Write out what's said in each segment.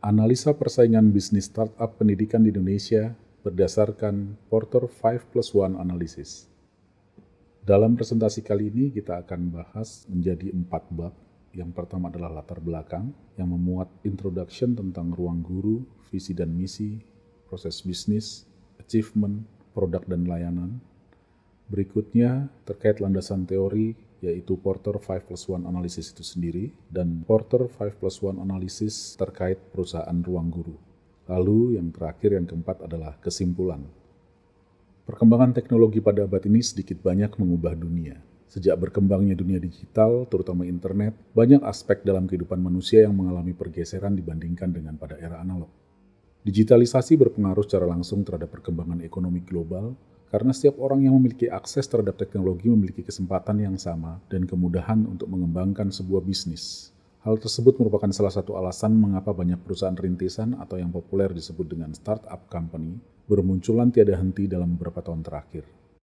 Analisa persaingan bisnis startup pendidikan di Indonesia berdasarkan Porter 5+1 Analysis. Dalam presentasi kali ini kita akan bahas menjadi 4 bab. Yang pertama adalah latar belakang yang memuat introduction tentang ruang guru, visi dan misi, proses bisnis, achievement, produk dan layanan. Berikutnya terkait landasan teori yaitu Porter 5+1 Analysis itu sendiri dan Porter 5+1 Analysis terkait perusahaan ruang guru. Lalu yang terakhir, yang keempat adalah kesimpulan. Perkembangan teknologi pada abad ini sedikit banyak mengubah dunia. Sejak berkembangnya dunia digital, terutama internet, banyak aspek dalam kehidupan manusia yang mengalami pergeseran dibandingkan dengan pada era analog. Digitalisasi berpengaruh secara langsung terhadap perkembangan ekonomi global, karena setiap orang yang memiliki akses terhadap teknologi memiliki kesempatan yang sama dan kemudahan untuk mengembangkan sebuah bisnis. Hal tersebut merupakan salah satu alasan mengapa banyak perusahaan rintisan atau yang populer disebut dengan startup company bermunculan tiada henti dalam beberapa tahun terakhir.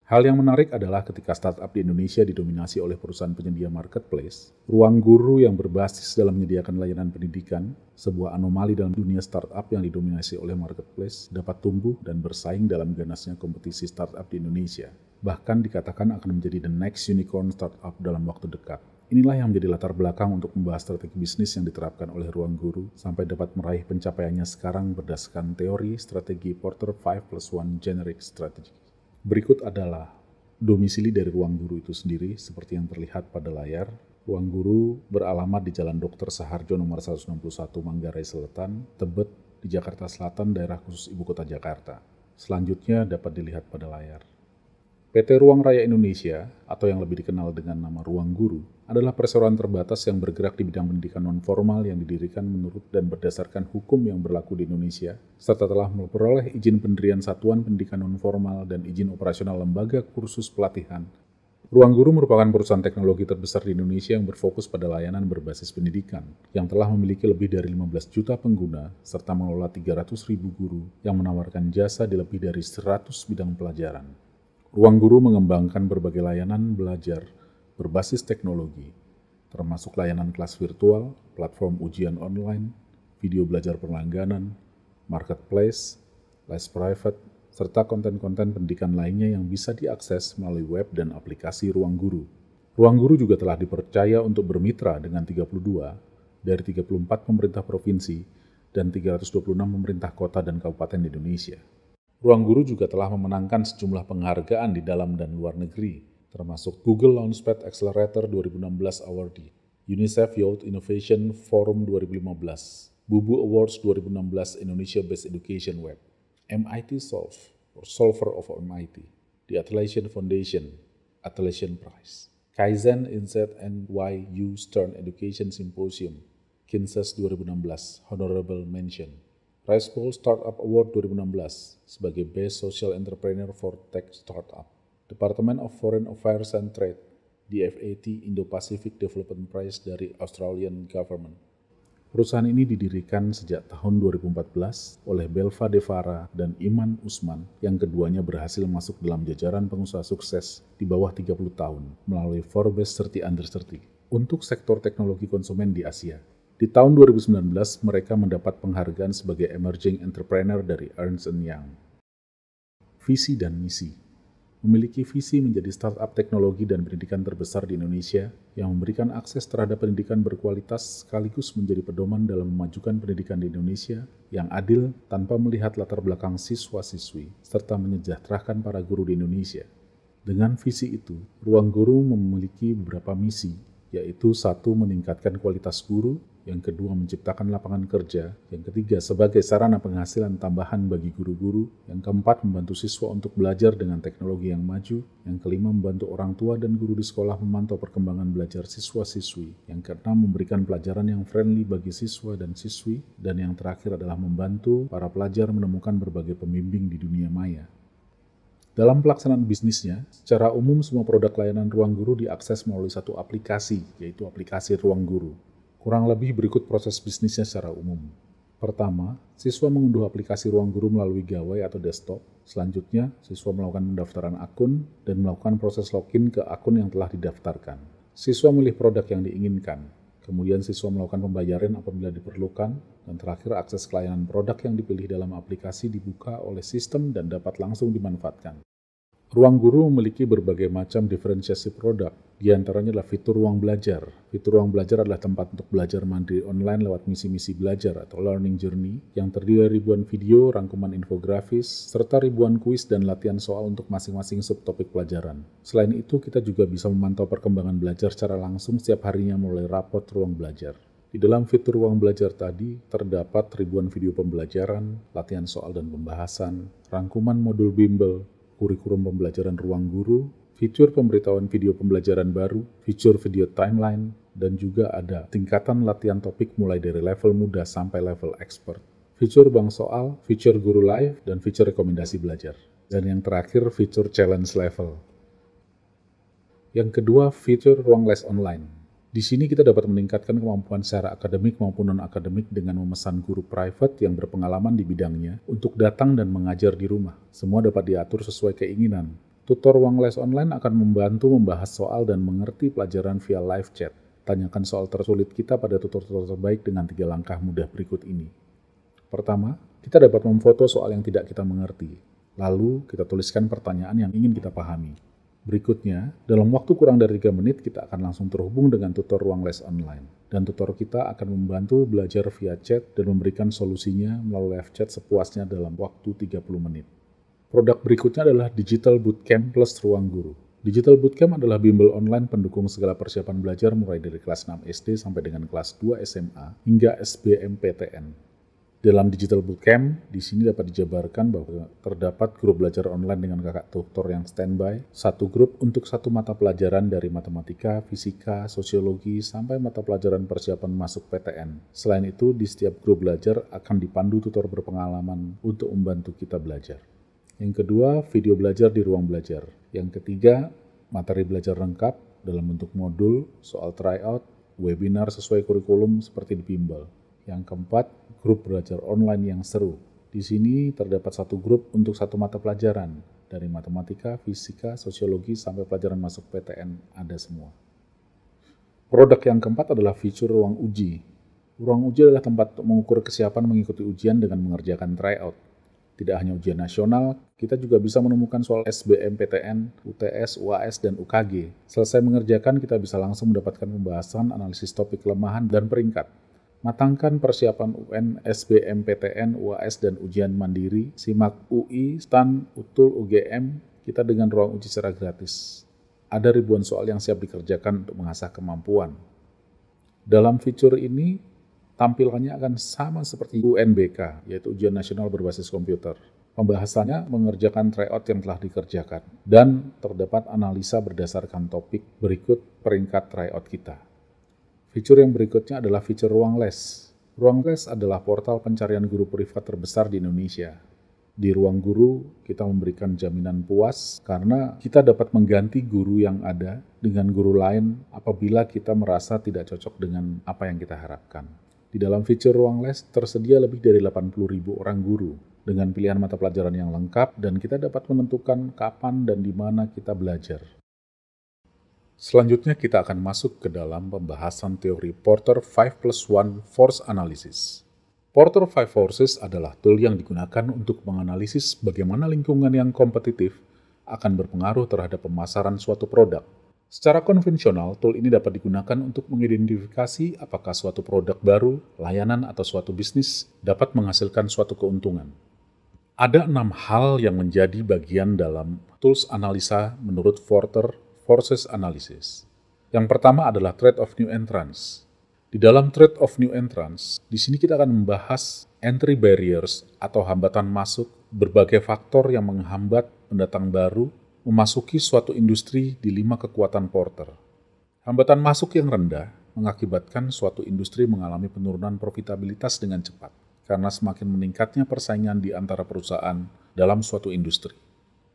Hal yang menarik adalah ketika startup di Indonesia didominasi oleh perusahaan penyedia marketplace, ruang guru yang berbasis dalam menyediakan layanan pendidikan, sebuah anomali dalam dunia startup yang didominasi oleh marketplace, dapat tumbuh dan bersaing dalam ganasnya kompetisi startup di Indonesia. Bahkan dikatakan akan menjadi the next unicorn startup dalam waktu dekat. Inilah yang menjadi latar belakang untuk membahas strategi bisnis yang diterapkan oleh ruang guru sampai dapat meraih pencapaiannya sekarang berdasarkan teori strategi Porter 5+1 Generic Strategy. Berikut adalah domisili dari ruang guru itu sendiri seperti yang terlihat pada layar. Ruang guru beralamat di Jalan Dr. Saharjo nomor 161 Manggarai Selatan, Tebet di Jakarta Selatan, daerah khusus Ibu Kota Jakarta. Selanjutnya dapat dilihat pada layar. PT Ruang Raya Indonesia, atau yang lebih dikenal dengan nama Ruang Guru, adalah perseroan terbatas yang bergerak di bidang pendidikan non-formal yang didirikan menurut dan berdasarkan hukum yang berlaku di Indonesia, serta telah memperoleh izin pendirian satuan pendidikan non-formal dan izin operasional lembaga kursus pelatihan. Ruang Guru merupakan perusahaan teknologi terbesar di Indonesia yang berfokus pada layanan berbasis pendidikan, yang telah memiliki lebih dari 15 juta pengguna, serta mengelola 300.000 guru yang menawarkan jasa di lebih dari 100 bidang pelajaran. Ruang Guru mengembangkan berbagai layanan belajar berbasis teknologi, termasuk layanan kelas virtual, platform ujian online, video belajar berlangganan, marketplace, les private, serta konten-konten pendidikan lainnya yang bisa diakses melalui web dan aplikasi Ruang Guru. Ruang Guru juga telah dipercaya untuk bermitra dengan 32 dari 34 pemerintah provinsi dan 326 pemerintah kota dan kabupaten di Indonesia. Ruang Guru juga telah memenangkan sejumlah penghargaan di dalam dan luar negeri, termasuk Google Launchpad Accelerator 2016 Awardee, UNICEF Youth Innovation Forum 2015, Bubu Awards 2016 Indonesia Best Education Web, MIT Solve, or Solver of MIT, the Atlassian Foundation, Atlassian Prize, Kaizen Insight NYU Stern Education Symposium, Kinses 2016, Honorable Mention, RiseBowl Startup Award 2016 sebagai Best Social Entrepreneur for Tech Startup, Department of Foreign Affairs and Trade, DFAT Indo-Pacific Development Prize dari Australian Government. Perusahaan ini didirikan sejak tahun 2014 oleh Belva Devara dan Iman Usman, yang keduanya berhasil masuk dalam jajaran pengusaha sukses di bawah 30 tahun melalui Forbes 30 Under 30 untuk sektor teknologi konsumen di Asia. Di tahun 2019, mereka mendapat penghargaan sebagai Emerging Entrepreneur dari Ernst & Young. Visi dan misi. Memiliki visi menjadi startup teknologi dan pendidikan terbesar di Indonesia yang memberikan akses terhadap pendidikan berkualitas sekaligus menjadi pedoman dalam memajukan pendidikan di Indonesia yang adil tanpa melihat latar belakang siswa-siswi, serta menyejahterakan para guru di Indonesia. Dengan visi itu, Ruang Guru memiliki beberapa misi, yaitu 1. Meningkatkan kualitas guru, yang kedua menciptakan lapangan kerja, yang ketiga sebagai sarana penghasilan tambahan bagi guru-guru, yang keempat membantu siswa untuk belajar dengan teknologi yang maju, yang kelima membantu orang tua dan guru di sekolah memantau perkembangan belajar siswa-siswi, yang keenam memberikan pelajaran yang friendly bagi siswa dan siswi, dan yang terakhir adalah membantu para pelajar menemukan berbagai pembimbing di dunia maya. Dalam pelaksanaan bisnisnya, secara umum semua produk layanan Ruang Guru diakses melalui satu aplikasi, yaitu aplikasi Ruang Guru. Kurang lebih berikut proses bisnisnya secara umum. Pertama, siswa mengunduh aplikasi Ruang Guru melalui gawai atau desktop. Selanjutnya, siswa melakukan pendaftaran akun dan melakukan proses login ke akun yang telah didaftarkan. Siswa memilih produk yang diinginkan. Kemudian siswa melakukan pembayaran apabila diperlukan, dan terakhir akses ke layanan produk yang dipilih dalam aplikasi dibuka oleh sistem dan dapat langsung dimanfaatkan. Ruang Guru memiliki berbagai macam diferensiasi produk, di antaranya adalah fitur ruang belajar. Fitur ruang belajar adalah tempat untuk belajar mandiri online lewat misi-misi belajar atau learning journey yang terdiri dari ribuan video, rangkuman infografis, serta ribuan kuis dan latihan soal untuk masing-masing subtopik pelajaran. Selain itu, kita juga bisa memantau perkembangan belajar secara langsung setiap harinya melalui raport ruang belajar. Di dalam fitur ruang belajar tadi, terdapat ribuan video pembelajaran, latihan soal dan pembahasan, rangkuman modul bimbel, kurikulum pembelajaran ruang guru, fitur pemberitahuan video pembelajaran baru, fitur video timeline, dan juga ada tingkatan latihan topik mulai dari level mudah sampai level expert. Fitur bank soal, fitur guru live, dan fitur rekomendasi belajar. Dan yang terakhir, fitur challenge level. Yang kedua, fitur ruang les online. Di sini kita dapat meningkatkan kemampuan secara akademik maupun non-akademik dengan memesan guru private yang berpengalaman di bidangnya untuk datang dan mengajar di rumah. Semua dapat diatur sesuai keinginan. Tutor ruang les online akan membantu membahas soal dan mengerti pelajaran via live chat. Tanyakan soal tersulit kita pada tutor-tutor terbaik dengan 3 langkah mudah berikut ini. Pertama, kita dapat memfoto soal yang tidak kita mengerti. Lalu, kita tuliskan pertanyaan yang ingin kita pahami. Berikutnya, dalam waktu kurang dari 3 menit, kita akan langsung terhubung dengan tutor ruang les online. Dan tutor kita akan membantu belajar via chat dan memberikan solusinya melalui live chat sepuasnya dalam waktu 30 menit. Produk berikutnya adalah Digital Bootcamp plus Ruang Guru. Digital Bootcamp adalah bimbel online pendukung segala persiapan belajar mulai dari kelas 6 SD sampai dengan kelas 2 SMA hingga SBMPTN. Dalam Digital Bootcamp, di sini dapat dijabarkan bahwa terdapat grup belajar online dengan kakak tutor yang standby, satu grup untuk satu mata pelajaran dari matematika, fisika, sosiologi, sampai mata pelajaran persiapan masuk PTN. Selain itu, di setiap grup belajar akan dipandu tutor berpengalaman untuk membantu kita belajar. Yang kedua, video belajar di ruang belajar. Yang ketiga, materi belajar lengkap dalam bentuk modul, soal tryout, webinar sesuai kurikulum seperti di bimbel. Yang keempat, grup belajar online yang seru. Di sini terdapat satu grup untuk satu mata pelajaran, dari matematika, fisika, sosiologi, sampai pelajaran masuk PTN, ada semua. Produk yang keempat adalah fitur ruang uji. Ruang uji adalah tempat untuk mengukur kesiapan mengikuti ujian dengan mengerjakan tryout. Tidak hanya ujian nasional, kita juga bisa menemukan soal SBMPTN, UTS, UAS, dan UKG. Selesai mengerjakan, kita bisa langsung mendapatkan pembahasan, analisis topik kelemahan, dan peringkat. Matangkan persiapan UN, SBMPTN, UAS, dan ujian mandiri, simak UI, STAN, UTUL, UGM, kita dengan ruang uji secara gratis. Ada ribuan soal yang siap dikerjakan untuk mengasah kemampuan. Dalam fitur ini, tampilannya akan sama seperti UNBK, yaitu ujian nasional berbasis komputer. Pembahasannya mengerjakan tryout yang telah dikerjakan, dan terdapat analisa berdasarkan topik berikut peringkat tryout kita. Fitur yang berikutnya adalah fitur ruang les. Ruang les adalah portal pencarian guru privat terbesar di Indonesia. Di ruang guru, kita memberikan jaminan puas karena kita dapat mengganti guru yang ada dengan guru lain apabila kita merasa tidak cocok dengan apa yang kita harapkan. Di dalam fitur ruang les tersedia lebih dari 80.000 orang guru dengan pilihan mata pelajaran yang lengkap dan kita dapat menentukan kapan dan di mana kita belajar. Selanjutnya kita akan masuk ke dalam pembahasan teori Porter 5+1 Force Analysis. Porter 5 Forces adalah tool yang digunakan untuk menganalisis bagaimana lingkungan yang kompetitif akan berpengaruh terhadap pemasaran suatu produk. Secara konvensional, tool ini dapat digunakan untuk mengidentifikasi apakah suatu produk baru, layanan, atau suatu bisnis dapat menghasilkan suatu keuntungan. Ada 6 hal yang menjadi bagian dalam tools analisa menurut Porter Forces Analysis. Yang pertama adalah Threat of New Entrants. Di dalam Threat of New Entrants, di sini kita akan membahas entry barriers atau hambatan masuk, berbagai faktor yang menghambat pendatang baru memasuki suatu industri di 5 kekuatan Porter. Hambatan masuk yang rendah mengakibatkan suatu industri mengalami penurunan profitabilitas dengan cepat, karena semakin meningkatnya persaingan di antara perusahaan dalam suatu industri.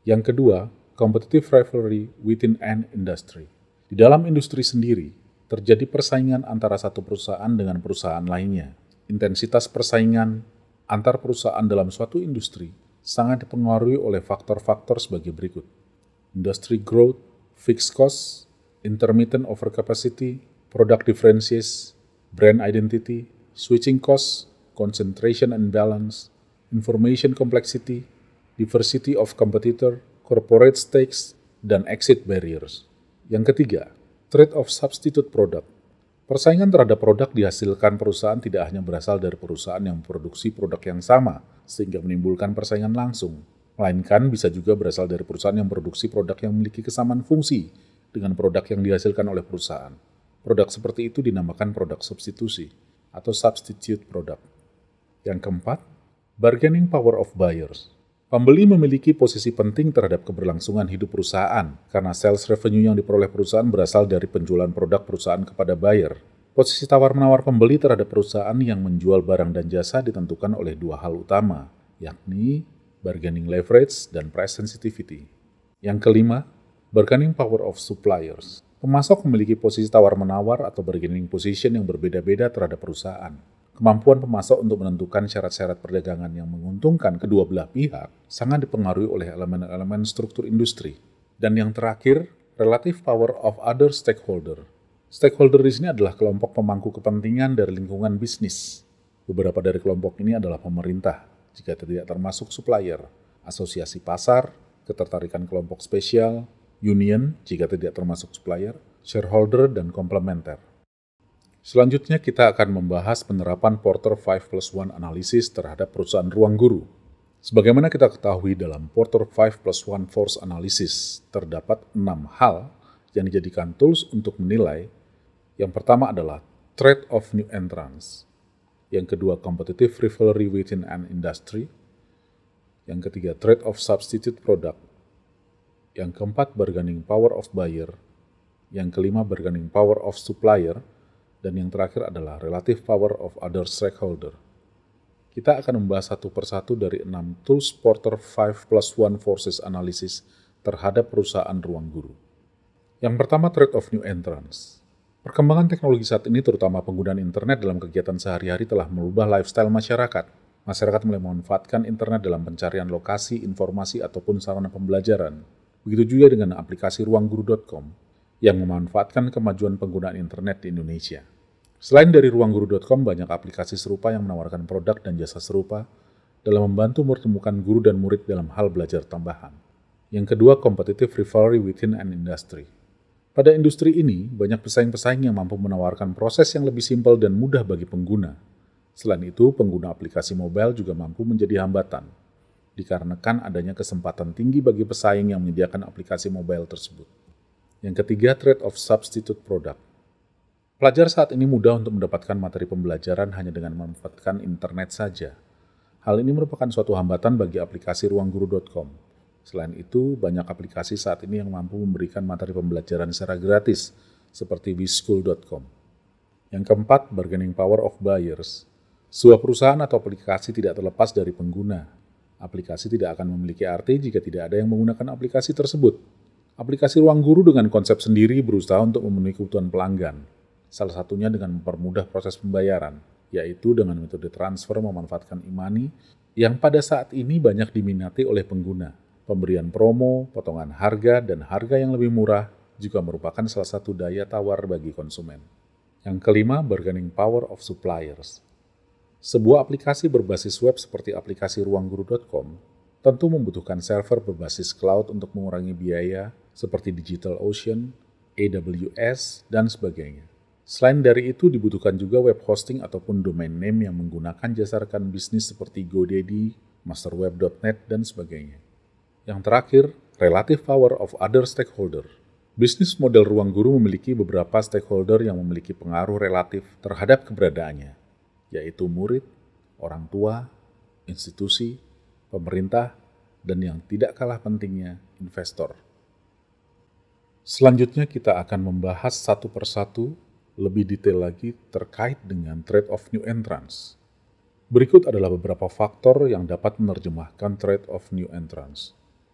Yang kedua, competitive rivalry within an industry. Di dalam industri sendiri, terjadi persaingan antara satu perusahaan dengan perusahaan lainnya. Intensitas persaingan antar perusahaan dalam suatu industri sangat dipengaruhi oleh faktor-faktor sebagai berikut. Industry growth, fixed cost, intermittent overcapacity, product differences, brand identity, switching costs, concentration and balance, information complexity, diversity of competitor, corporate stakes, dan exit barriers. Yang ketiga, trade of substitute product. Persaingan terhadap produk dihasilkan perusahaan tidak hanya berasal dari perusahaan yang memproduksi produk yang sama, sehingga menimbulkan persaingan langsung, melainkan bisa juga berasal dari perusahaan yang memproduksi produk yang memiliki kesamaan fungsi dengan produk yang dihasilkan oleh perusahaan. Produk seperti itu dinamakan produk substitusi atau substitute product. Yang keempat, bargaining power of buyers. Pembeli memiliki posisi penting terhadap keberlangsungan hidup perusahaan karena sales revenue yang diperoleh perusahaan berasal dari penjualan produk perusahaan kepada buyer. Posisi tawar-menawar pembeli terhadap perusahaan yang menjual barang dan jasa ditentukan oleh dua hal utama, yakni bargaining leverage dan price sensitivity. Yang kelima, bargaining power of suppliers. Pemasok memiliki posisi tawar-menawar atau bargaining position yang berbeda-beda terhadap perusahaan. Kemampuan pemasok untuk menentukan syarat-syarat perdagangan yang menguntungkan kedua belah pihak sangat dipengaruhi oleh elemen-elemen struktur industri. Dan yang terakhir, relative power of other stakeholder. Stakeholder di sini adalah kelompok pemangku kepentingan dari lingkungan bisnis. Beberapa dari kelompok ini adalah pemerintah, jika tidak termasuk supplier, asosiasi pasar, ketertarikan kelompok spesial, union, jika tidak termasuk supplier, shareholder, dan komplementer. Selanjutnya kita akan membahas penerapan Porter 5+1 analisis terhadap perusahaan ruang guru. Sebagaimana kita ketahui dalam Porter 5+1 Force Analysis, terdapat 6 hal yang dijadikan tools untuk menilai. Yang pertama adalah threat of new entrants. Yang kedua, competitive rivalry within an industry. Yang ketiga, threat of substitute product. Yang keempat, bargaining power of buyer. Yang kelima, bargaining power of supplier. Dan yang terakhir adalah relative power of other stakeholder. Kita akan membahas satu persatu dari 6 tools Porter 5+1 Forces Analysis terhadap perusahaan ruang guru. Yang pertama, threat of new entrants. Perkembangan teknologi saat ini, terutama penggunaan internet dalam kegiatan sehari-hari, telah merubah lifestyle masyarakat. Masyarakat mulai memanfaatkan internet dalam pencarian lokasi, informasi, ataupun sarana pembelajaran. Begitu juga dengan aplikasi ruangguru.com yang memanfaatkan kemajuan penggunaan internet di Indonesia. Selain dari ruangguru.com, banyak aplikasi serupa yang menawarkan produk dan jasa serupa dalam membantu mempertemukan guru dan murid dalam hal belajar tambahan. Yang kedua, competitive rivalry within an industry. Pada industri ini, banyak pesaing-pesaing yang mampu menawarkan proses yang lebih simpel dan mudah bagi pengguna. Selain itu, pengguna aplikasi mobile juga mampu menjadi hambatan, dikarenakan adanya kesempatan tinggi bagi pesaing yang menyediakan aplikasi mobile tersebut. Yang ketiga, threat of substitute product. Pelajar saat ini mudah untuk mendapatkan materi pembelajaran hanya dengan memanfaatkan internet saja. Hal ini merupakan suatu hambatan bagi aplikasi ruangguru.com. Selain itu, banyak aplikasi saat ini yang mampu memberikan materi pembelajaran secara gratis, seperti wschool.com. Yang keempat, bargaining power of buyers. Sebuah perusahaan atau aplikasi tidak terlepas dari pengguna. Aplikasi tidak akan memiliki arti jika tidak ada yang menggunakan aplikasi tersebut. Aplikasi Ruang Guru dengan konsep sendiri berusaha untuk memenuhi kebutuhan pelanggan. Salah satunya dengan mempermudah proses pembayaran, yaitu dengan metode transfer memanfaatkan e-money yang pada saat ini banyak diminati oleh pengguna. Pemberian promo, potongan harga, dan harga yang lebih murah juga merupakan salah satu daya tawar bagi konsumen. Yang kelima, bargaining power of suppliers. Sebuah aplikasi berbasis web seperti aplikasi ruangguru.com tentu membutuhkan server berbasis cloud untuk mengurangi biaya seperti DigitalOcean, AWS, dan sebagainya. Selain dari itu, dibutuhkan juga web hosting ataupun domain name yang menggunakan jasa rekan bisnis seperti GoDaddy, masterweb.net, dan sebagainya. Yang terakhir, relative power of other stakeholder. Bisnis model Ruang Guru memiliki beberapa stakeholder yang memiliki pengaruh relatif terhadap keberadaannya, yaitu murid, orang tua, institusi, pemerintah, dan yang tidak kalah pentingnya, investor. Selanjutnya kita akan membahas satu persatu lebih detail lagi terkait dengan threat of new entrants. Berikut adalah beberapa faktor yang dapat menerjemahkan threat of new entrants.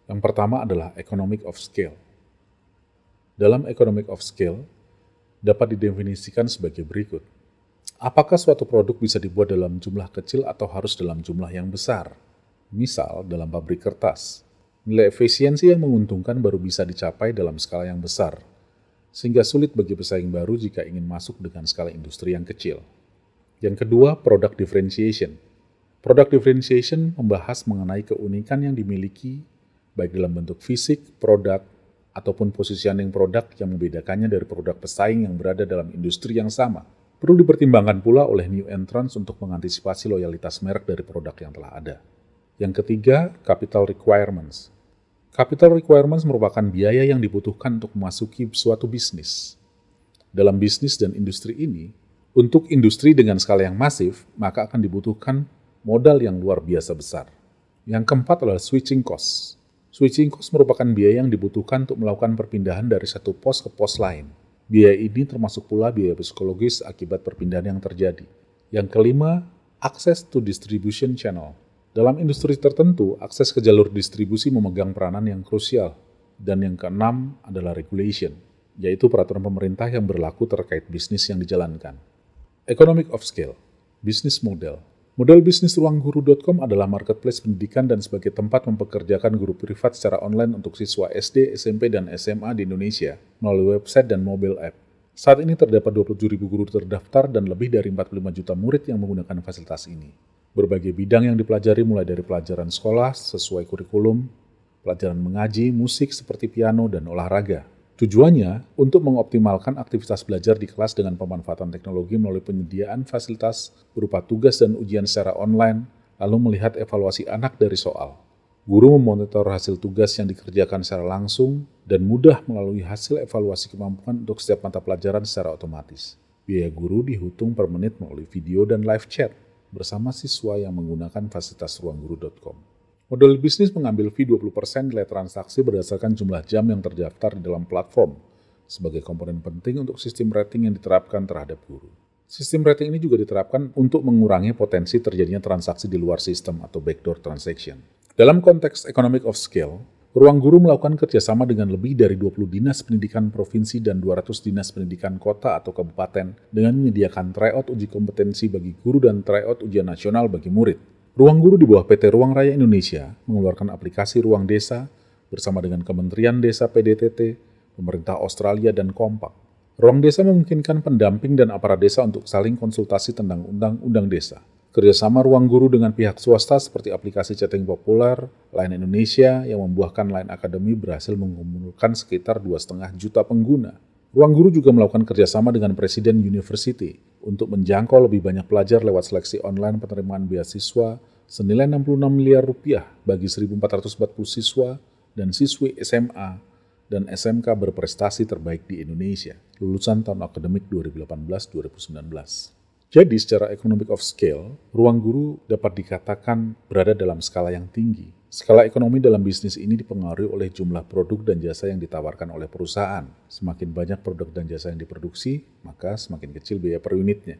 Yang pertama adalah economic of scale. Dalam economic of scale, dapat didefinisikan sebagai berikut. Apakah suatu produk bisa dibuat dalam jumlah kecil atau harus dalam jumlah yang besar? Misal, dalam pabrik kertas, nilai efisiensi yang menguntungkan baru bisa dicapai dalam skala yang besar. sehingga sulit bagi pesaing baru jika ingin masuk dengan skala industri yang kecil. Yang kedua, product differentiation. Product differentiation membahas mengenai keunikan yang dimiliki baik dalam bentuk fisik, produk, ataupun positioning produk yang membedakannya dari produk pesaing yang berada dalam industri yang sama. Perlu dipertimbangkan pula oleh new entrants untuk mengantisipasi loyalitas merek dari produk yang telah ada. Yang ketiga, capital requirements. Capital requirements merupakan biaya yang dibutuhkan untuk memasuki suatu bisnis. Dalam bisnis dan industri ini, untuk industri dengan skala yang masif, maka akan dibutuhkan modal yang luar biasa besar. Yang keempat adalah switching cost. Switching cost merupakan biaya yang dibutuhkan untuk melakukan perpindahan dari satu pos ke pos lain. Biaya ini termasuk pula biaya psikologis akibat perpindahan yang terjadi. Yang kelima, access to distribution channel. Dalam industri tertentu, akses ke jalur distribusi memegang peranan yang krusial. Dan yang keenam adalah regulation, yaitu peraturan pemerintah yang berlaku terkait bisnis yang dijalankan. Economic of scale, business model. Model bisnis ruangguru.com adalah marketplace pendidikan dan sebagai tempat mempekerjakan guru privat secara online untuk siswa SD, SMP, dan SMA di Indonesia melalui website dan mobile app. Saat ini terdapat 27.000 guru terdaftar dan lebih dari 45 juta murid yang menggunakan fasilitas ini. Berbagai bidang yang dipelajari mulai dari pelajaran sekolah sesuai kurikulum, pelajaran mengaji, musik seperti piano, dan olahraga. Tujuannya untuk mengoptimalkan aktivitas belajar di kelas dengan pemanfaatan teknologi melalui penyediaan fasilitas berupa tugas dan ujian secara online, lalu melihat evaluasi anak dari soal. Guru memonitor hasil tugas yang dikerjakan secara langsung dan mudah melalui hasil evaluasi kemampuan untuk setiap mata pelajaran secara otomatis. Biaya guru dihitung per menit melalui video dan live chat bersama siswa yang menggunakan fasilitas ruangguru.com. Model bisnis mengambil fee 20% nilai transaksi berdasarkan jumlah jam yang terdaftar di dalam platform, sebagai komponen penting untuk sistem rating yang diterapkan terhadap guru. Sistem rating ini juga diterapkan untuk mengurangi potensi terjadinya transaksi di luar sistem atau backdoor transaction. Dalam konteks economic of scale, Ruang Guru melakukan kerjasama dengan lebih dari 20 dinas pendidikan provinsi dan 200 dinas pendidikan kota atau kabupaten dengan menyediakan tryout uji kompetensi bagi guru dan tryout ujian nasional bagi murid. Ruang Guru di bawah PT Ruang Raya Indonesia mengeluarkan aplikasi Ruang Desa bersama dengan Kementerian Desa PDTT, pemerintah Australia, dan Kompak. Ruang Desa memungkinkan pendamping dan aparat desa untuk saling konsultasi tentang undang-undang desa. Kerjasama Ruang Guru dengan pihak swasta seperti aplikasi chatting populer, Line Indonesia yang membuahkan Line Academy berhasil mengumpulkan sekitar 2,5 juta pengguna. Ruang Guru juga melakukan kerjasama dengan Presiden University untuk menjangkau lebih banyak pelajar lewat seleksi online penerimaan beasiswa senilai 66 miliar rupiah bagi 1.440 siswa dan siswi SMA dan SMK berprestasi terbaik di Indonesia, lulusan tahun akademik 2018-2019. Jadi secara economic of scale, Ruang Guru dapat dikatakan berada dalam skala yang tinggi. Skala ekonomi dalam bisnis ini dipengaruhi oleh jumlah produk dan jasa yang ditawarkan oleh perusahaan. Semakin banyak produk dan jasa yang diproduksi, maka semakin kecil biaya per unitnya.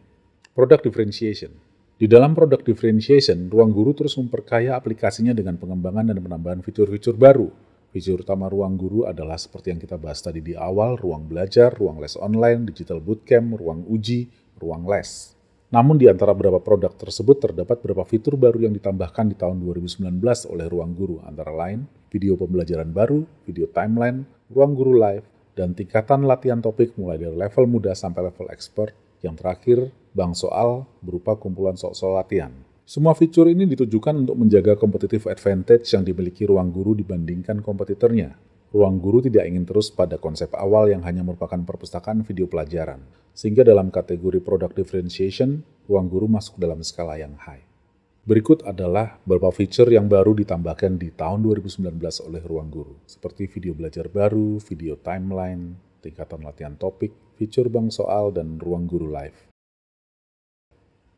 Product differentiation. Di dalam product differentiation, Ruang Guru terus memperkaya aplikasinya dengan pengembangan dan penambahan fitur-fitur baru. Fitur utama Ruang Guru adalah seperti yang kita bahas tadi di awal, ruang belajar, ruang les online, digital bootcamp, ruang uji, ruang les. Namun di antara beberapa produk tersebut terdapat beberapa fitur baru yang ditambahkan di tahun 2019 oleh Ruang Guru, antara lain video pembelajaran baru, video timeline, Ruang Guru Live, dan tingkatan latihan topik mulai dari level mudah sampai level expert. Yang terakhir, bank soal berupa kumpulan soal-soal latihan. Semua fitur ini ditujukan untuk menjaga competitive advantage yang dimiliki Ruang Guru dibandingkan kompetitornya. Ruang Guru tidak ingin terus pada konsep awal yang hanya merupakan perpustakaan video pelajaran, sehingga dalam kategori product differentiation, Ruang Guru masuk dalam skala yang high. Berikut adalah beberapa fitur yang baru ditambahkan di tahun 2019 oleh Ruang Guru, seperti video belajar baru, video timeline, tingkatan latihan topik, fitur bank soal, dan Ruang Guru Live.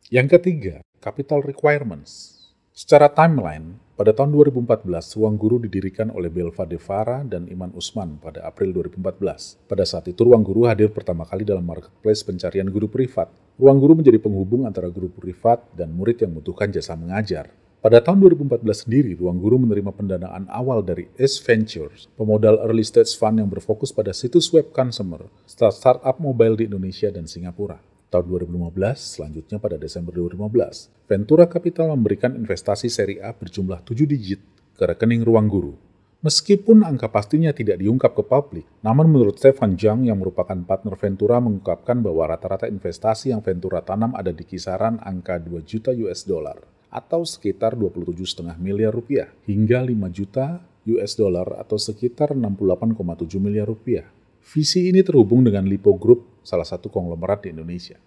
Yang ketiga, capital requirements. Secara timeline, pada tahun 2014, Ruang Guru didirikan oleh Belva Devara dan Iman Usman pada April 2014. Pada saat itu, Ruang Guru hadir pertama kali dalam marketplace pencarian guru privat. Ruang Guru menjadi penghubung antara guru privat dan murid yang membutuhkan jasa mengajar. Pada tahun 2014 sendiri, Ruang Guru menerima pendanaan awal dari Ace Ventures, pemodal early stage fund yang berfokus pada situs web consumer, startup mobile di Indonesia dan Singapura. Tahun 2015, selanjutnya pada Desember 2015, Ventura Capital memberikan investasi seri A berjumlah 7 digit ke rekening Ruang Guru. Meskipun angka pastinya tidak diungkap ke publik, namun menurut Stefan Zhang yang merupakan partner Ventura mengungkapkan bahwa rata-rata investasi yang Ventura tanam ada di kisaran angka 2 juta US dollar atau sekitar 27,5 miliar rupiah hingga 5 juta US dollar atau sekitar 68,7 miliar rupiah. Visi ini terhubung dengan Lipo Group, salah satu konglomerat di Indonesia.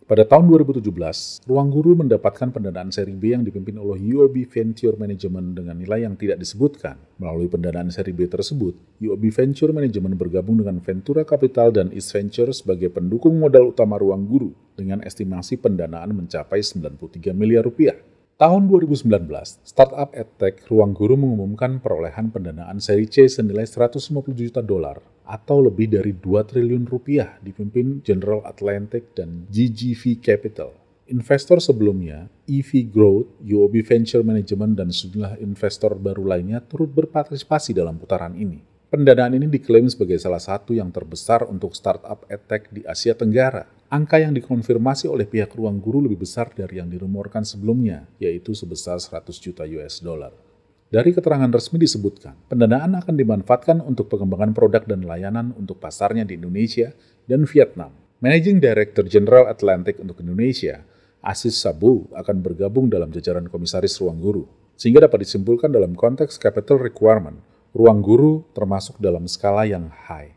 Pada tahun 2017, Ruang Guru mendapatkan pendanaan seri B yang dipimpin oleh UOB Venture Management dengan nilai yang tidak disebutkan. Melalui pendanaan seri B tersebut, UOB Venture Management bergabung dengan Ventura Capital dan East Venture sebagai pendukung modal utama Ruang Guru dengan estimasi pendanaan mencapai 93 miliar rupiah. Tahun 2019, startup EdTech Ruang Guru mengumumkan perolehan pendanaan seri C senilai 150 juta dolar atau lebih dari 2 triliun rupiah dipimpin General Atlantic dan GGV Capital. Investor sebelumnya, EV Growth, UOB Venture Management, dan sejumlah investor baru lainnya turut berpartisipasi dalam putaran ini. Pendanaan ini diklaim sebagai salah satu yang terbesar untuk startup EdTech di Asia Tenggara. Angka yang dikonfirmasi oleh pihak Ruang Guru lebih besar dari yang dirumorkan sebelumnya, yaitu sebesar 100 juta US dollar. Dari keterangan resmi disebutkan, pendanaan akan dimanfaatkan untuk pengembangan produk dan layanan untuk pasarnya di Indonesia dan Vietnam. Managing Director General Atlantic untuk Indonesia, Aziz Sabu, akan bergabung dalam jajaran komisaris Ruang Guru. Sehingga dapat disimpulkan dalam konteks capital requirement, Ruang Guru termasuk dalam skala yang high.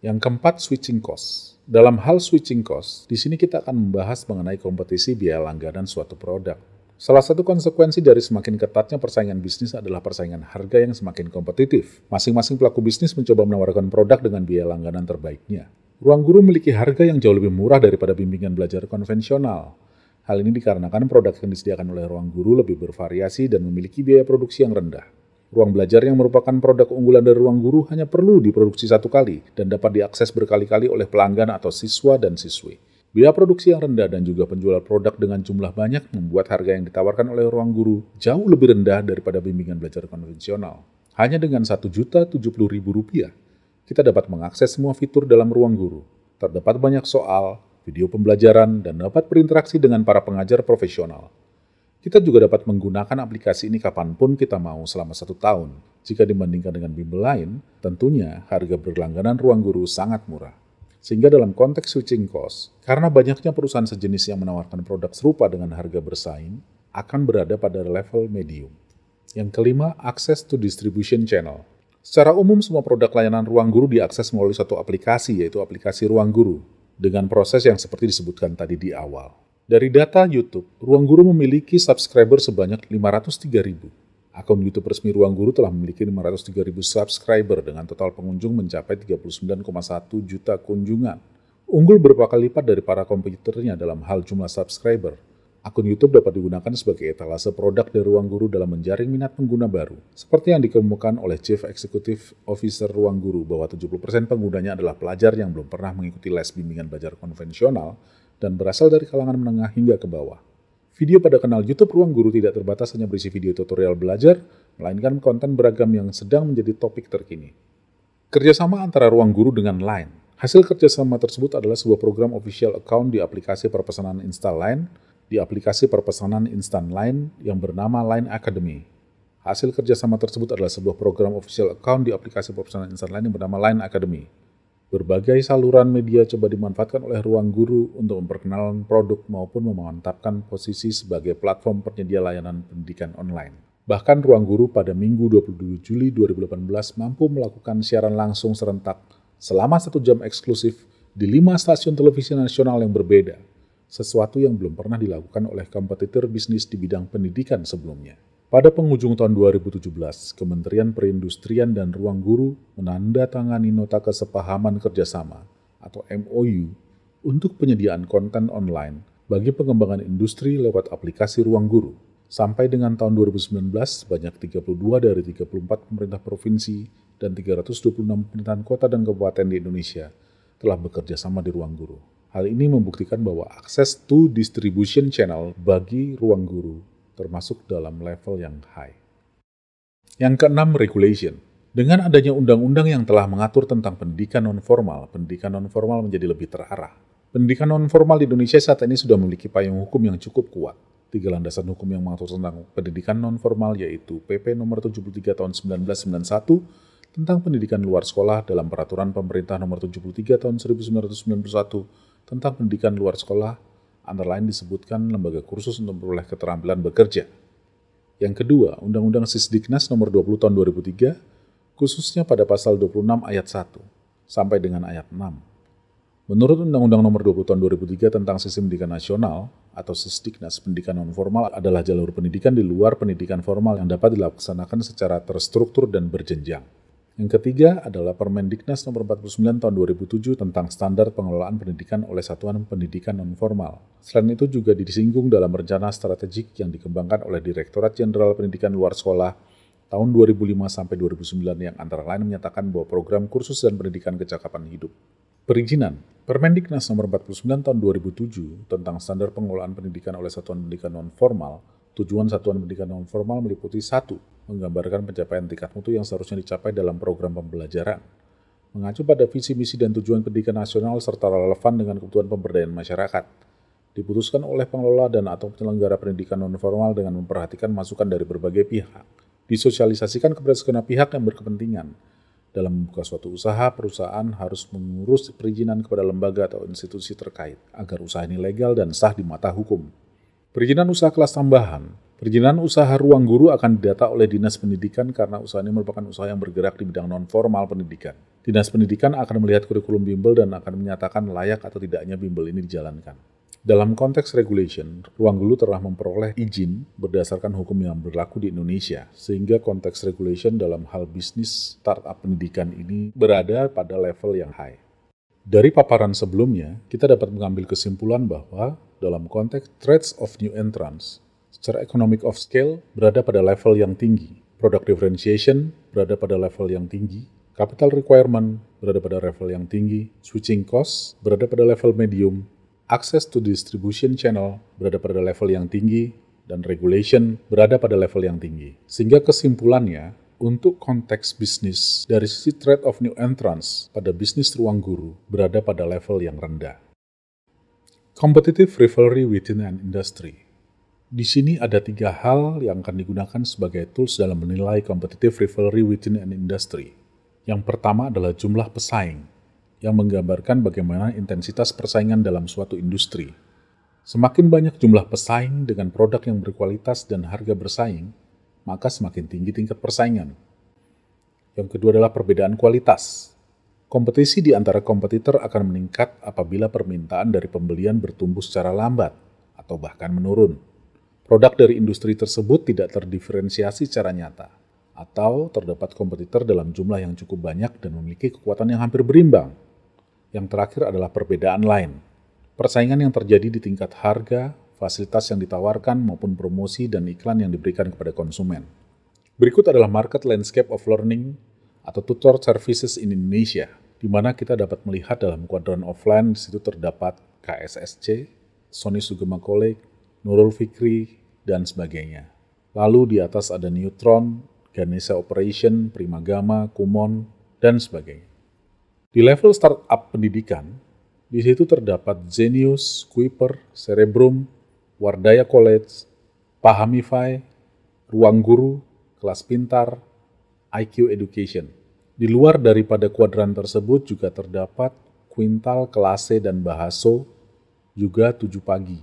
Yang keempat, switching cost. Dalam hal switching cost, di sini kita akan membahas mengenai kompetisi biaya langganan suatu produk. Salah satu konsekuensi dari semakin ketatnya persaingan bisnis adalah persaingan harga yang semakin kompetitif. Masing-masing pelaku bisnis mencoba menawarkan produk dengan biaya langganan terbaiknya. Ruang Guru memiliki harga yang jauh lebih murah daripada bimbingan belajar konvensional. Hal ini dikarenakan produk yang disediakan oleh Ruang Guru lebih bervariasi dan memiliki biaya produksi yang rendah. Ruang belajar yang merupakan produk unggulan dari Ruang Guru hanya perlu diproduksi satu kali dan dapat diakses berkali-kali oleh pelanggan atau siswa dan siswi. Biaya produksi yang rendah dan juga penjual produk dengan jumlah banyak membuat harga yang ditawarkan oleh Ruang Guru jauh lebih rendah daripada bimbingan belajar konvensional. Hanya dengan Rp1.070.000, kita dapat mengakses semua fitur dalam Ruang Guru. Terdapat banyak soal, video pembelajaran, dan dapat berinteraksi dengan para pengajar profesional. Kita juga dapat menggunakan aplikasi ini kapanpun kita mau selama 1 tahun. Jika dibandingkan dengan bimbel lain, tentunya harga berlangganan Ruang Guru sangat murah. Sehingga dalam konteks switching cost, karena banyaknya perusahaan sejenis yang menawarkan produk serupa dengan harga bersaing, akan berada pada level medium. Yang kelima, access to distribution channel. Secara umum, semua produk layanan Ruang Guru diakses melalui satu aplikasi, yaitu aplikasi Ruang Guru, dengan proses yang seperti disebutkan tadi di awal. Dari data YouTube, Ruang Guru memiliki subscriber sebanyak 503.000. Akun YouTube resmi Ruang Guru telah memiliki 503.000 subscriber dengan total pengunjung mencapai 39,1 juta kunjungan. Unggul berapa kali lipat dari para kompetitornya dalam hal jumlah subscriber. Akun YouTube dapat digunakan sebagai etalase produk dari Ruang Guru dalam menjaring minat pengguna baru. Seperti yang dikemukakan oleh Chief Executive Officer Ruang Guru bahwa 70% penggunanya adalah pelajar yang belum pernah mengikuti les bimbingan belajar konvensional dan berasal dari kalangan menengah hingga ke bawah. Video pada kanal YouTube Ruang Guru tidak terbatas hanya berisi video tutorial belajar, melainkan konten beragam yang sedang menjadi topik terkini. Kerjasama antara Ruang Guru dengan Line. Hasil kerjasama tersebut adalah sebuah program official account di aplikasi perpesanan instan Line yang bernama Line Academy. Hasil kerjasama tersebut adalah sebuah program official account di aplikasi perpesanan instan Line yang bernama Line Academy. Berbagai saluran media coba dimanfaatkan oleh Ruang Guru untuk memperkenalkan produk maupun memantapkan posisi sebagai platform penyedia layanan pendidikan online. Bahkan Ruang Guru pada Minggu 22 Juli 2018 mampu melakukan siaran langsung serentak selama 1 jam eksklusif di 5 stasiun televisi nasional yang berbeda, sesuatu yang belum pernah dilakukan oleh kompetitor bisnis di bidang pendidikan sebelumnya. Pada penghujung tahun 2017, Kementerian Perindustrian dan Ruang Guru menandatangani nota kesepahaman kerjasama atau MOU untuk penyediaan konten online bagi pengembangan industri lewat aplikasi Ruang Guru. Sampai dengan tahun 2019, sebanyak 32 dari 34 pemerintah provinsi dan 326 pemerintahan kota dan kabupaten di Indonesia telah bekerja sama di Ruang Guru. Hal ini membuktikan bahwa akses to distribution channel bagi Ruang Guru termasuk dalam level yang high. Yang keenam, regulation. Dengan adanya undang-undang yang telah mengatur tentang pendidikan non-formal menjadi lebih terarah. Pendidikan non-formal di Indonesia saat ini sudah memiliki payung hukum yang cukup kuat. 3 landasan hukum yang mengatur tentang pendidikan non-formal yaitu PP nomor 73 tahun 1991 tentang pendidikan luar sekolah dalam peraturan pemerintah nomor 73 tahun 1991 tentang pendidikan luar sekolah, antara lain disebutkan lembaga kursus untuk memperoleh keterampilan bekerja. Yang kedua, Undang-Undang Sisdiknas nomor 20 tahun 2003, khususnya pada pasal 26 ayat 1 sampai dengan ayat 6. Menurut Undang-Undang nomor 20 tahun 2003 tentang Sistem Pendidikan Nasional atau Sisdiknas, pendidikan non-formal adalah jalur pendidikan di luar pendidikan formal yang dapat dilaksanakan secara terstruktur dan berjenjang. Yang ketiga adalah Permendiknas nomor 49 tahun 2007 tentang standar pengelolaan pendidikan oleh satuan pendidikan non-formal. Selain itu juga disinggung dalam rencana strategik yang dikembangkan oleh Direktorat Jenderal Pendidikan Luar Sekolah tahun 2005 sampai 2009 yang antara lain menyatakan bahwa program kursus dan pendidikan kecakapan hidup. Perizinan, Permendiknas nomor 49 tahun 2007 tentang standar pengelolaan pendidikan oleh satuan pendidikan non-formal. Tujuan satuan pendidikan non-formal meliputi 1. Menggambarkan pencapaian tingkat mutu yang seharusnya dicapai dalam program pembelajaran. Mengacu pada visi, misi, dan tujuan pendidikan nasional serta relevan dengan kebutuhan pemberdayaan masyarakat. Diputuskan oleh pengelola dan atau penyelenggara pendidikan non-formal dengan memperhatikan masukan dari berbagai pihak. Disosialisasikan kepada segenap pihak yang berkepentingan. Dalam membuka suatu usaha, perusahaan harus mengurus perizinan kepada lembaga atau institusi terkait agar usaha ini legal dan sah di mata hukum. Perizinan usaha kelas tambahan. Perizinan usaha ruang guru akan didata oleh Dinas Pendidikan karena usaha ini merupakan usaha yang bergerak di bidang non-formal pendidikan. Dinas Pendidikan akan melihat kurikulum bimbel dan akan menyatakan layak atau tidaknya bimbel ini dijalankan. Dalam konteks regulation, ruang guru telah memperoleh izin berdasarkan hukum yang berlaku di Indonesia, sehingga konteks regulation dalam hal bisnis startup pendidikan ini berada pada level yang high. Dari paparan sebelumnya, kita dapat mengambil kesimpulan bahwa dalam konteks threats of new entrants, secara economic of scale berada pada level yang tinggi, product differentiation berada pada level yang tinggi, capital requirement berada pada level yang tinggi, switching cost berada pada level medium, access to distribution channel berada pada level yang tinggi, dan regulation berada pada level yang tinggi. Sehingga kesimpulannya, untuk konteks bisnis, dari sisi threat of new entrants pada bisnis ruang guru berada pada level yang rendah. Competitive rivalry within an industry. Di sini ada 3 hal yang akan digunakan sebagai tools dalam menilai competitive rivalry within an industry. Yang pertama adalah jumlah pesaing, yang menggambarkan bagaimana intensitas persaingan dalam suatu industri. Semakin banyak jumlah pesaing dengan produk yang berkualitas dan harga bersaing, maka semakin tinggi tingkat persaingan. Yang kedua adalah perbedaan kualitas. Kompetisi di antara kompetitor akan meningkat apabila permintaan dari pembelian bertumbuh secara lambat atau bahkan menurun. Produk dari industri tersebut tidak terdiferensiasi secara nyata, atau terdapat kompetitor dalam jumlah yang cukup banyak dan memiliki kekuatan yang hampir berimbang. Yang terakhir adalah perbedaan lain. Persaingan yang terjadi di tingkat harga, fasilitas yang ditawarkan maupun promosi dan iklan yang diberikan kepada konsumen. Berikut adalah market landscape of learning atau tutor services in Indonesia, di mana kita dapat melihat dalam kuadran offline. Di situ terdapat KSSC, Sony Sugema College, Nurul Fikri, dan sebagainya. Lalu di atas ada Neutron, Ganesha Operation, Primagama, Kumon, dan sebagainya. Di level startup pendidikan, di situ terdapat Zenius, Kuiper, Cerebrum, Wardaya College, Pahamify, Ruang Guru, Kelas Pintar, IQ Education. Di luar daripada kuadran tersebut juga terdapat Quintal, Kelase, dan Bahaso, juga 7 pagi.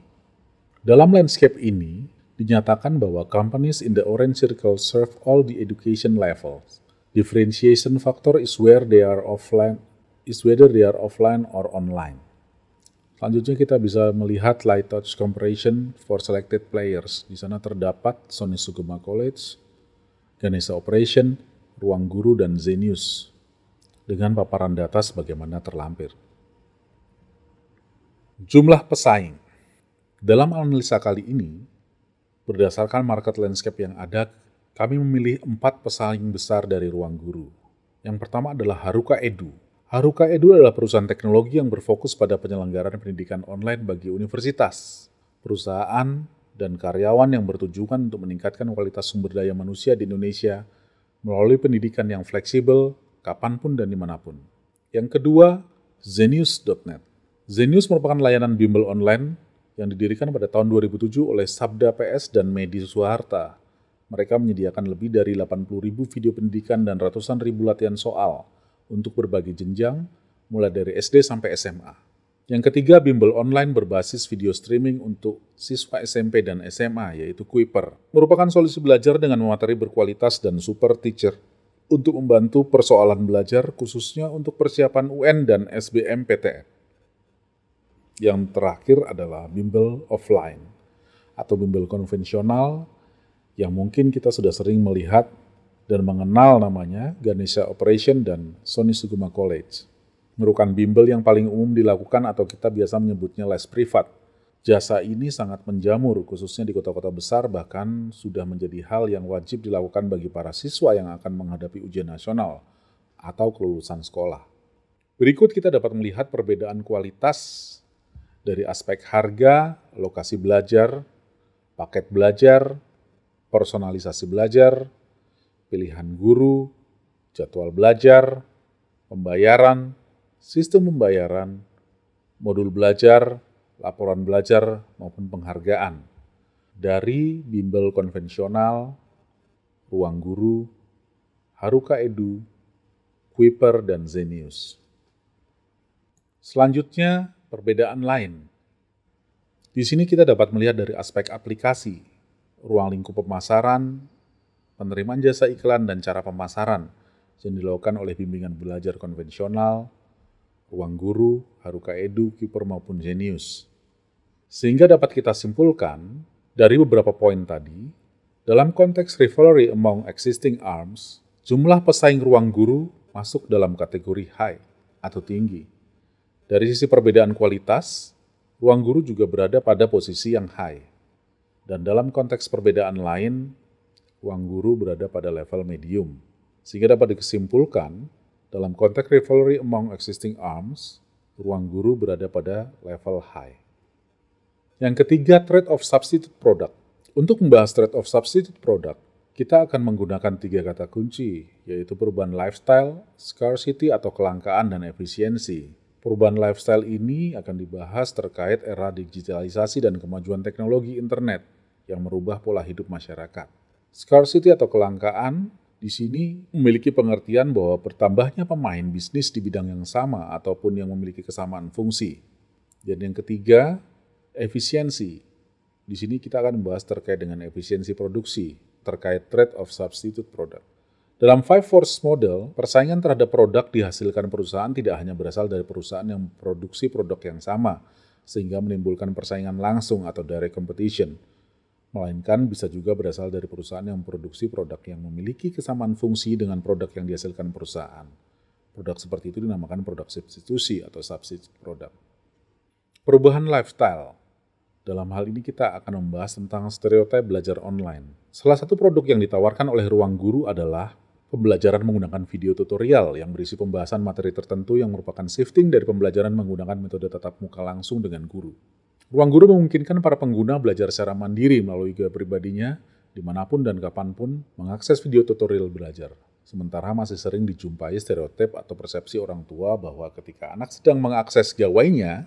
Dalam landscape ini, dinyatakan bahwa companies in the orange circle serve all the education levels. Differentiation factor is whether they are offline or online. Selanjutnya kita bisa melihat light touch comparison for selected players. Di sana terdapat Sony Sugema College, Ganesha Operation, Ruang Guru, dan Zenius dengan paparan data sebagaimana terlampir. Jumlah pesaing. Dalam analisa kali ini, berdasarkan market landscape yang ada, kami memilih 4 pesaing besar dari Ruang Guru. Yang pertama adalah Haruka Edu. Haruka Edu adalah perusahaan teknologi yang berfokus pada penyelenggaraan pendidikan online bagi universitas, perusahaan, dan karyawan yang bertujuan untuk meningkatkan kualitas sumber daya manusia di Indonesia melalui pendidikan yang fleksibel, kapanpun dan dimanapun. Yang kedua, Zenius.net. Zenius merupakan layanan bimbel online yang didirikan pada tahun 2007 oleh Sabda PS dan Medi Suharta. Mereka menyediakan lebih dari 80.000 video pendidikan dan ratusan ribu latihan soal untuk berbagai jenjang, mulai dari SD sampai SMA. Yang ketiga, bimbel online berbasis video streaming untuk siswa SMP dan SMA, yaitu Kuiper. Merupakan solusi belajar dengan materi berkualitas dan super teacher untuk membantu persoalan belajar, khususnya untuk persiapan UN dan SBMPTN. Yang terakhir adalah bimbel offline, atau bimbel konvensional, yang mungkin kita sudah sering melihat dan mengenal namanya Ganesha Operation dan Sony Suguma College. Merupakan bimbel yang paling umum dilakukan atau kita biasa menyebutnya les privat. Jasa ini sangat menjamur, khususnya di kota-kota besar, bahkan sudah menjadi hal yang wajib dilakukan bagi para siswa yang akan menghadapi ujian nasional atau kelulusan sekolah. Berikut kita dapat melihat perbedaan kualitas dari aspek harga, lokasi belajar, paket belajar, personalisasi belajar, pilihan guru, jadwal belajar, pembayaran, sistem pembayaran, modul belajar, laporan belajar, maupun penghargaan dari bimbel konvensional, Ruang Guru, Haruka Edu, Kuiper, dan Zenius. Selanjutnya, perbedaan lain. Di sini kita dapat melihat dari aspek aplikasi, ruang lingkup pemasaran, penerimaan jasa iklan, dan cara pemasaran yang dilakukan oleh bimbingan belajar konvensional, Ruang Guru, Haruka Edu, Kuiper, maupun Zenius. Sehingga dapat kita simpulkan dari beberapa poin tadi, dalam konteks rivalry among existing arms, jumlah pesaing Ruang Guru masuk dalam kategori high atau tinggi. Dari sisi perbedaan kualitas, Ruang Guru juga berada pada posisi yang high. Dan dalam konteks perbedaan lain, Ruang Guru berada pada level medium. Sehingga dapat disimpulkan, dalam konteks rivalry among existing arms, Ruang Guru berada pada level high. Yang ketiga, trade of substitute product. Untuk membahas trade of substitute product, kita akan menggunakan 3 kata kunci, yaitu perubahan lifestyle, scarcity atau kelangkaan, dan efisiensi. Perubahan lifestyle ini akan dibahas terkait era digitalisasi dan kemajuan teknologi internet yang merubah pola hidup masyarakat. Scarcity atau kelangkaan di sini memiliki pengertian bahwa bertambahnya pemain bisnis di bidang yang sama ataupun yang memiliki kesamaan fungsi. Dan yang ketiga, efisiensi. Di sini kita akan membahas terkait dengan efisiensi produksi, terkait trade of substitute product. Dalam 5 force model, persaingan terhadap produk dihasilkan perusahaan tidak hanya berasal dari perusahaan yang memproduksi produk yang sama, sehingga menimbulkan persaingan langsung atau direct competition, melainkan bisa juga berasal dari perusahaan yang memproduksi produk yang memiliki kesamaan fungsi dengan produk yang dihasilkan perusahaan. Produk seperti itu dinamakan produk substitusi atau substitute product. Perubahan lifestyle. Dalam hal ini kita akan membahas tentang stereotip belajar online. Salah satu produk yang ditawarkan oleh Ruang Guru adalah pembelajaran menggunakan video tutorial yang berisi pembahasan materi tertentu yang merupakan shifting dari pembelajaran menggunakan metode tatap muka langsung dengan guru. Ruang Guru memungkinkan para pengguna belajar secara mandiri melalui gaya pribadinya, dimanapun dan kapanpun mengakses video tutorial belajar. Sementara masih sering dijumpai stereotip atau persepsi orang tua bahwa ketika anak sedang mengakses gawainya,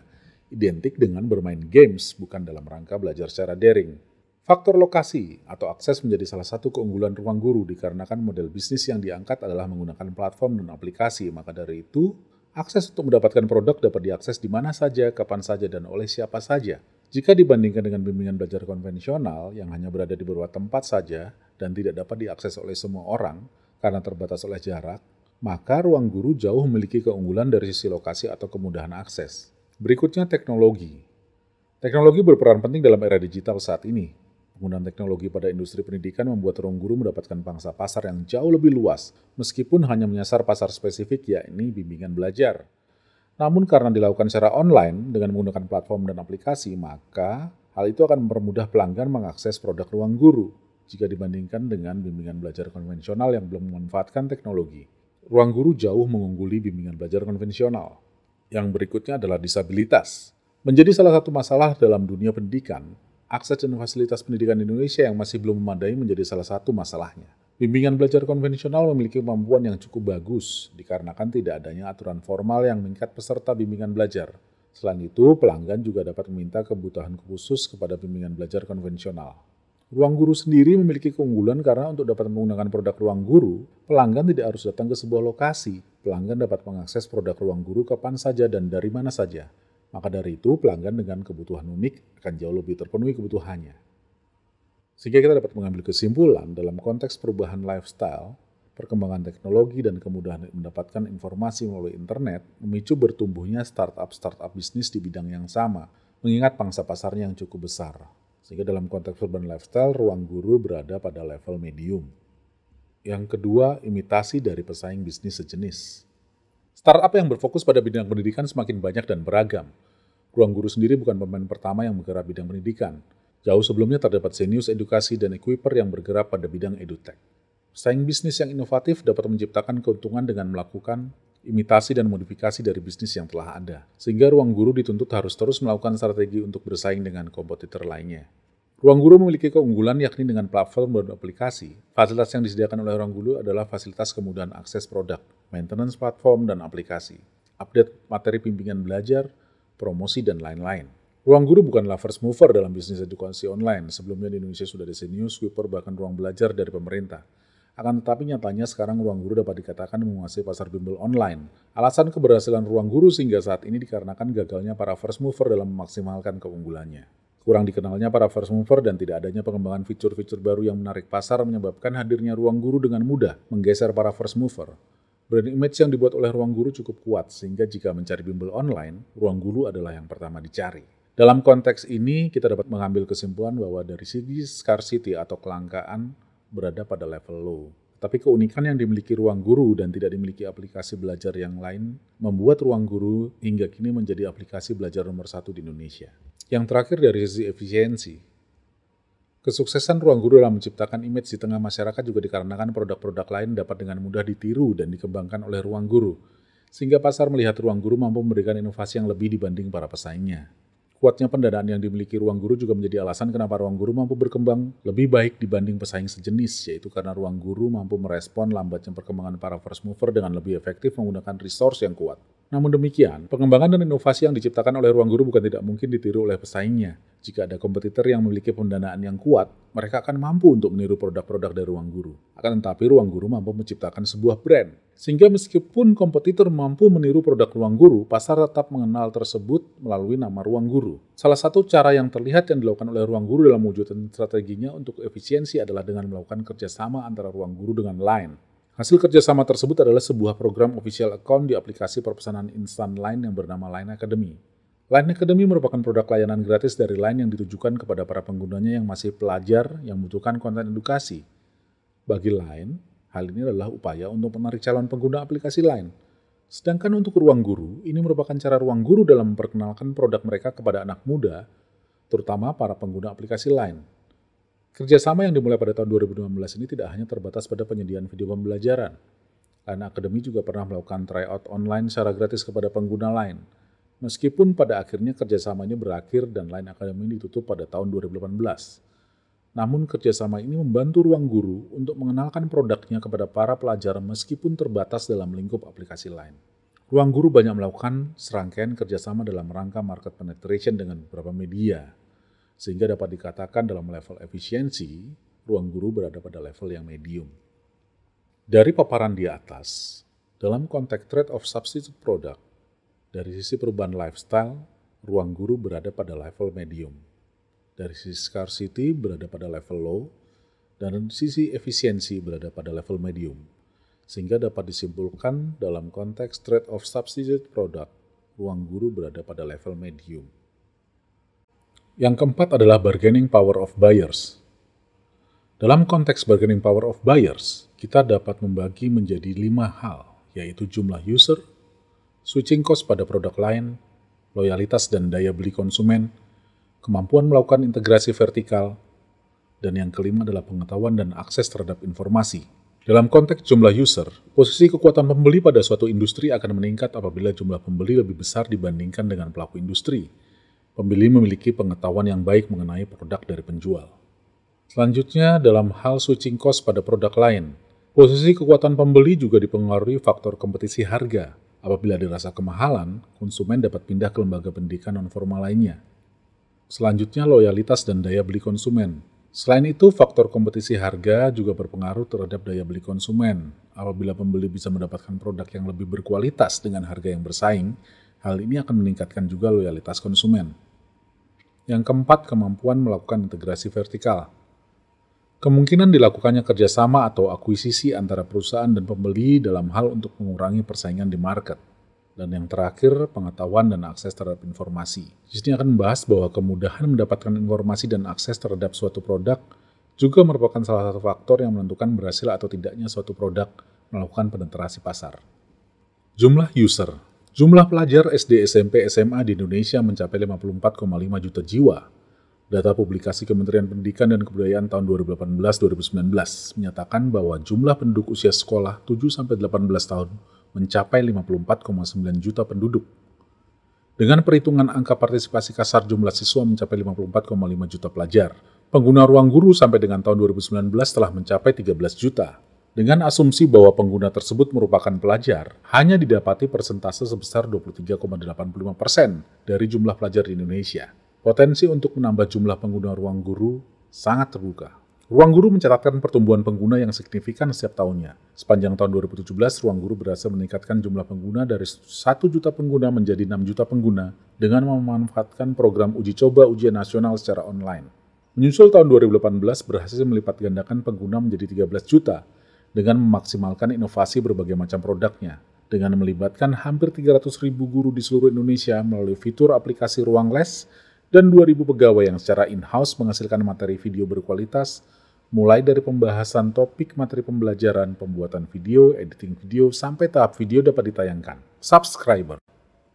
identik dengan bermain games, bukan dalam rangka belajar secara daring. Faktor lokasi atau akses menjadi salah satu keunggulan Ruang Guru dikarenakan model bisnis yang diangkat adalah menggunakan platform dan aplikasi, maka dari itu, akses untuk mendapatkan produk dapat diakses di mana saja, kapan saja, dan oleh siapa saja. Jika dibandingkan dengan bimbingan belajar konvensional yang hanya berada di beberapa tempat saja dan tidak dapat diakses oleh semua orang karena terbatas oleh jarak, maka Ruang Guru jauh memiliki keunggulan dari sisi lokasi atau kemudahan akses. Berikutnya, teknologi. Teknologi berperan penting dalam era digital saat ini. Penggunaan teknologi pada industri pendidikan membuat Ruang Guru mendapatkan pangsa pasar yang jauh lebih luas, meskipun hanya menyasar pasar spesifik, yakni bimbingan belajar. Namun karena dilakukan secara online dengan menggunakan platform dan aplikasi, maka hal itu akan mempermudah pelanggan mengakses produk Ruang Guru jika dibandingkan dengan bimbingan belajar konvensional yang belum memanfaatkan teknologi. Ruang Guru jauh mengungguli bimbingan belajar konvensional. Yang berikutnya adalah disabilitas. Menjadi salah satu masalah dalam dunia pendidikan, akses dan fasilitas pendidikan di Indonesia yang masih belum memadai menjadi salah satu masalahnya. Bimbingan belajar konvensional memiliki kemampuan yang cukup bagus dikarenakan tidak adanya aturan formal yang mengikat peserta bimbingan belajar. Selain itu, pelanggan juga dapat meminta kebutuhan khusus kepada bimbingan belajar konvensional. Ruang Guru sendiri memiliki keunggulan karena untuk dapat menggunakan produk Ruang Guru, pelanggan tidak harus datang ke sebuah lokasi. Pelanggan dapat mengakses produk Ruang Guru kapan saja dan dari mana saja. Maka dari itu, pelanggan dengan kebutuhan unik akan jauh lebih terpenuhi kebutuhannya. Sehingga kita dapat mengambil kesimpulan dalam konteks perubahan lifestyle, perkembangan teknologi dan kemudahan mendapatkan informasi melalui internet memicu bertumbuhnya startup bisnis di bidang yang sama, mengingat pangsa pasarnya yang cukup besar. Sehingga dalam konteks urban lifestyle, Ruang Guru berada pada level medium. Yang kedua, imitasi dari pesaing bisnis sejenis. Startup yang berfokus pada bidang pendidikan semakin banyak dan beragam. Ruang Guru sendiri bukan pemain pertama yang bergerak bidang pendidikan. Jauh sebelumnya terdapat Zenius Edukasi dan Equiper yang bergerak pada bidang edutech. Pesaing bisnis yang inovatif dapat menciptakan keuntungan dengan melakukan imitasi dan modifikasi dari bisnis yang telah ada. Sehingga Ruang Guru dituntut harus terus melakukan strategi untuk bersaing dengan kompetitor lainnya. Ruang Guru memiliki keunggulan yakni dengan platform dan aplikasi. Fasilitas yang disediakan oleh Ruang Guru adalah fasilitas kemudahan akses produk, maintenance platform, dan aplikasi, update materi bimbingan belajar, promosi, dan lain-lain. Ruang Guru bukanlah first mover dalam bisnis edukasi online. Sebelumnya di Indonesia sudah ada Zenius, Equiper, bahkan Ruang Belajar dari pemerintah. Akan tetapi nyatanya sekarang Ruang Guru dapat dikatakan menguasai pasar bimbel online. Alasan keberhasilan Ruang Guru sehingga saat ini dikarenakan gagalnya para first mover dalam memaksimalkan keunggulannya. Kurang dikenalnya para first mover dan tidak adanya pengembangan fitur-fitur baru yang menarik pasar menyebabkan hadirnya Ruang Guru dengan mudah menggeser para first mover. Brand image yang dibuat oleh Ruang Guru cukup kuat sehingga jika mencari bimbel online, Ruang Guru adalah yang pertama dicari. Dalam konteks ini, kita dapat mengambil kesimpulan bahwa dari segi scarcity atau kelangkaan berada pada level low. Tapi keunikan yang dimiliki Ruang Guru dan tidak dimiliki aplikasi belajar yang lain membuat Ruang Guru hingga kini menjadi aplikasi belajar nomor 1 di Indonesia. Yang terakhir dari sisi efisiensi. Kesuksesan Ruang Guru dalam menciptakan image di tengah masyarakat juga dikarenakan produk-produk lain dapat dengan mudah ditiru dan dikembangkan oleh Ruang Guru, sehingga pasar melihat Ruang Guru mampu memberikan inovasi yang lebih dibanding para pesaingnya. Kuatnya pendanaan yang dimiliki Ruang Guru juga menjadi alasan kenapa Ruang Guru mampu berkembang lebih baik dibanding pesaing sejenis, yaitu karena Ruang Guru mampu merespon lambatnya perkembangan para first mover dengan lebih efektif menggunakan resource yang kuat. Namun demikian, pengembangan dan inovasi yang diciptakan oleh Ruang Guru bukan tidak mungkin ditiru oleh pesaingnya. Jika ada kompetitor yang memiliki pendanaan yang kuat, mereka akan mampu untuk meniru produk-produk dari Ruang Guru. Akan tetapi Ruang Guru mampu menciptakan sebuah brand. Sehingga meskipun kompetitor mampu meniru produk Ruang Guru, pasar tetap mengenal tersebut melalui nama Ruang Guru. Salah satu cara yang terlihat yang dilakukan oleh Ruang Guru dalam mewujudkan strateginya untuk efisiensi adalah dengan melakukan kerjasama antara Ruang Guru dengan Line. Hasil kerjasama tersebut adalah sebuah program official account di aplikasi perpesanan instan Line yang bernama Line Academy. Line Academy merupakan produk layanan gratis dari Line yang ditujukan kepada para penggunanya yang masih pelajar yang membutuhkan konten edukasi. Bagi Line, hal ini adalah upaya untuk menarik calon pengguna aplikasi Line. Sedangkan untuk Ruang Guru, ini merupakan cara Ruang Guru dalam memperkenalkan produk mereka kepada anak muda, terutama para pengguna aplikasi Line. Kerjasama yang dimulai pada tahun 2015 ini tidak hanya terbatas pada penyediaan video pembelajaran. Line Academy juga pernah melakukan tryout online secara gratis kepada pengguna Line. Meskipun pada akhirnya kerjasamanya berakhir dan Line Academy ditutup pada tahun 2018. Namun kerjasama ini membantu Ruang Guru untuk mengenalkan produknya kepada para pelajar meskipun terbatas dalam lingkup aplikasi Line. Ruang Guru banyak melakukan serangkaian kerjasama dalam rangka market penetration dengan beberapa media, sehingga dapat dikatakan dalam level efisiensi, Ruang Guru berada pada level yang medium. Dari paparan di atas, dalam konteks trade-off substitute product, dari sisi perubahan lifestyle, Ruang Guru berada pada level medium. Dari sisi scarcity berada pada level low, dan dari sisi efisiensi berada pada level medium. Sehingga dapat disimpulkan dalam konteks trade-off substitute product, Ruang Guru berada pada level medium. Yang keempat adalah bargaining power of buyers. Dalam konteks bargaining power of buyers, kita dapat membagi menjadi 5 hal, yaitu jumlah user, switching cost pada produk lain, loyalitas dan daya beli konsumen, kemampuan melakukan integrasi vertikal, dan yang kelima adalah pengetahuan dan akses terhadap informasi. Dalam konteks jumlah user, posisi kekuatan pembeli pada suatu industri akan meningkat apabila jumlah pembeli lebih besar dibandingkan dengan pelaku industri. Pembeli memiliki pengetahuan yang baik mengenai produk dari penjual. Selanjutnya, dalam hal switching cost pada produk lain, posisi kekuatan pembeli juga dipengaruhi faktor kompetisi harga. Apabila dirasa kemahalan, konsumen dapat pindah ke lembaga pendidikan non-formal lainnya. Selanjutnya, loyalitas dan daya beli konsumen. Selain itu, faktor kompetisi harga juga berpengaruh terhadap daya beli konsumen. Apabila pembeli bisa mendapatkan produk yang lebih berkualitas dengan harga yang bersaing, hal ini akan meningkatkan juga loyalitas konsumen. Yang keempat, kemampuan melakukan integrasi vertikal. Kemungkinan dilakukannya kerjasama atau akuisisi antara perusahaan dan pembeli dalam hal untuk mengurangi persaingan di market. Dan yang terakhir, pengetahuan dan akses terhadap informasi. Di sini akan membahas bahwa kemudahan mendapatkan informasi dan akses terhadap suatu produk juga merupakan salah satu faktor yang menentukan berhasil atau tidaknya suatu produk melakukan penetrasi pasar. Jumlah user. Jumlah pelajar SD, SMP, SMA di Indonesia mencapai 54,5 juta jiwa. Data publikasi Kementerian Pendidikan dan Kebudayaan tahun 2018-2019 menyatakan bahwa jumlah penduduk usia sekolah 7-18 tahun mencapai 54,9 juta penduduk. Dengan perhitungan angka partisipasi kasar jumlah siswa mencapai 54,5 juta pelajar. Pengguna ruang guru sampai dengan tahun 2019 telah mencapai 13 juta. Dengan asumsi bahwa pengguna tersebut merupakan pelajar, hanya didapati persentase sebesar 23,85% dari jumlah pelajar di Indonesia. Potensi untuk menambah jumlah pengguna ruang guru sangat terbuka. Ruang guru mencatatkan pertumbuhan pengguna yang signifikan setiap tahunnya. Sepanjang tahun 2017, ruang guru berhasil meningkatkan jumlah pengguna dari 1 juta pengguna menjadi 6 juta pengguna dengan memanfaatkan program uji coba ujian nasional secara online. Menyusul tahun 2018 berhasil melipat gandakan pengguna menjadi 13 juta dengan memaksimalkan inovasi berbagai macam produknya. Dengan melibatkan hampir 300.000 guru di seluruh Indonesia melalui fitur aplikasi Ruang Les, dan 2.000 pegawai yang secara in-house menghasilkan materi video berkualitas, mulai dari pembahasan topik materi pembelajaran, pembuatan video, editing video, sampai tahap video dapat ditayangkan. Subscriber.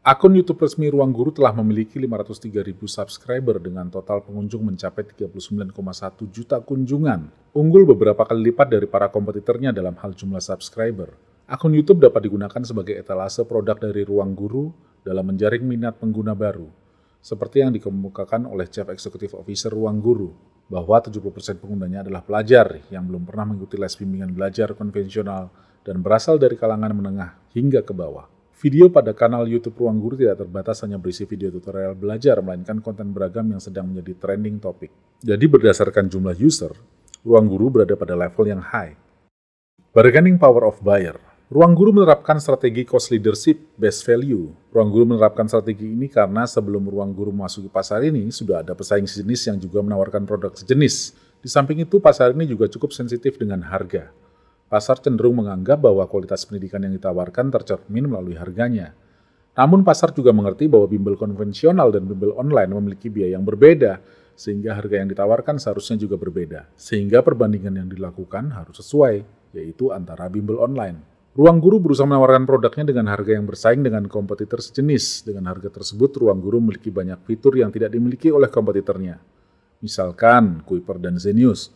Akun YouTube resmi Ruang Guru telah memiliki 503.000 subscriber dengan total pengunjung mencapai 39,1 juta kunjungan. Unggul beberapa kali lipat dari para kompetitornya dalam hal jumlah subscriber. Akun YouTube dapat digunakan sebagai etalase produk dari Ruang Guru dalam menjaring minat pengguna baru. Seperti yang dikemukakan oleh Chief Executive Officer Ruang Guru, bahwa 70% penggunanya adalah pelajar yang belum pernah mengikuti les bimbingan belajar konvensional dan berasal dari kalangan menengah hingga ke bawah. Video pada kanal YouTube Ruang Guru tidak terbatas hanya berisi video tutorial belajar, melainkan konten beragam yang sedang menjadi trending topik. Jadi berdasarkan jumlah user, Ruang Guru berada pada level yang high. Bargaining power of buyer. Ruang Guru menerapkan strategi cost leadership best value. Ruang Guru menerapkan strategi ini karena sebelum Ruang Guru memasuki pasar ini, sudah ada pesaing sejenis yang juga menawarkan produk sejenis. Di samping itu, pasar ini juga cukup sensitif dengan harga. Pasar cenderung menganggap bahwa kualitas pendidikan yang ditawarkan tercermin melalui harganya. Namun pasar juga mengerti bahwa bimbel konvensional dan bimbel online memiliki biaya yang berbeda, sehingga harga yang ditawarkan seharusnya juga berbeda. Sehingga perbandingan yang dilakukan harus sesuai, yaitu antara bimbel online. Ruang Guru berusaha menawarkan produknya dengan harga yang bersaing dengan kompetitor sejenis. Dengan harga tersebut, Ruang Guru memiliki banyak fitur yang tidak dimiliki oleh kompetitornya. Misalkan, Kuiper dan Zenius.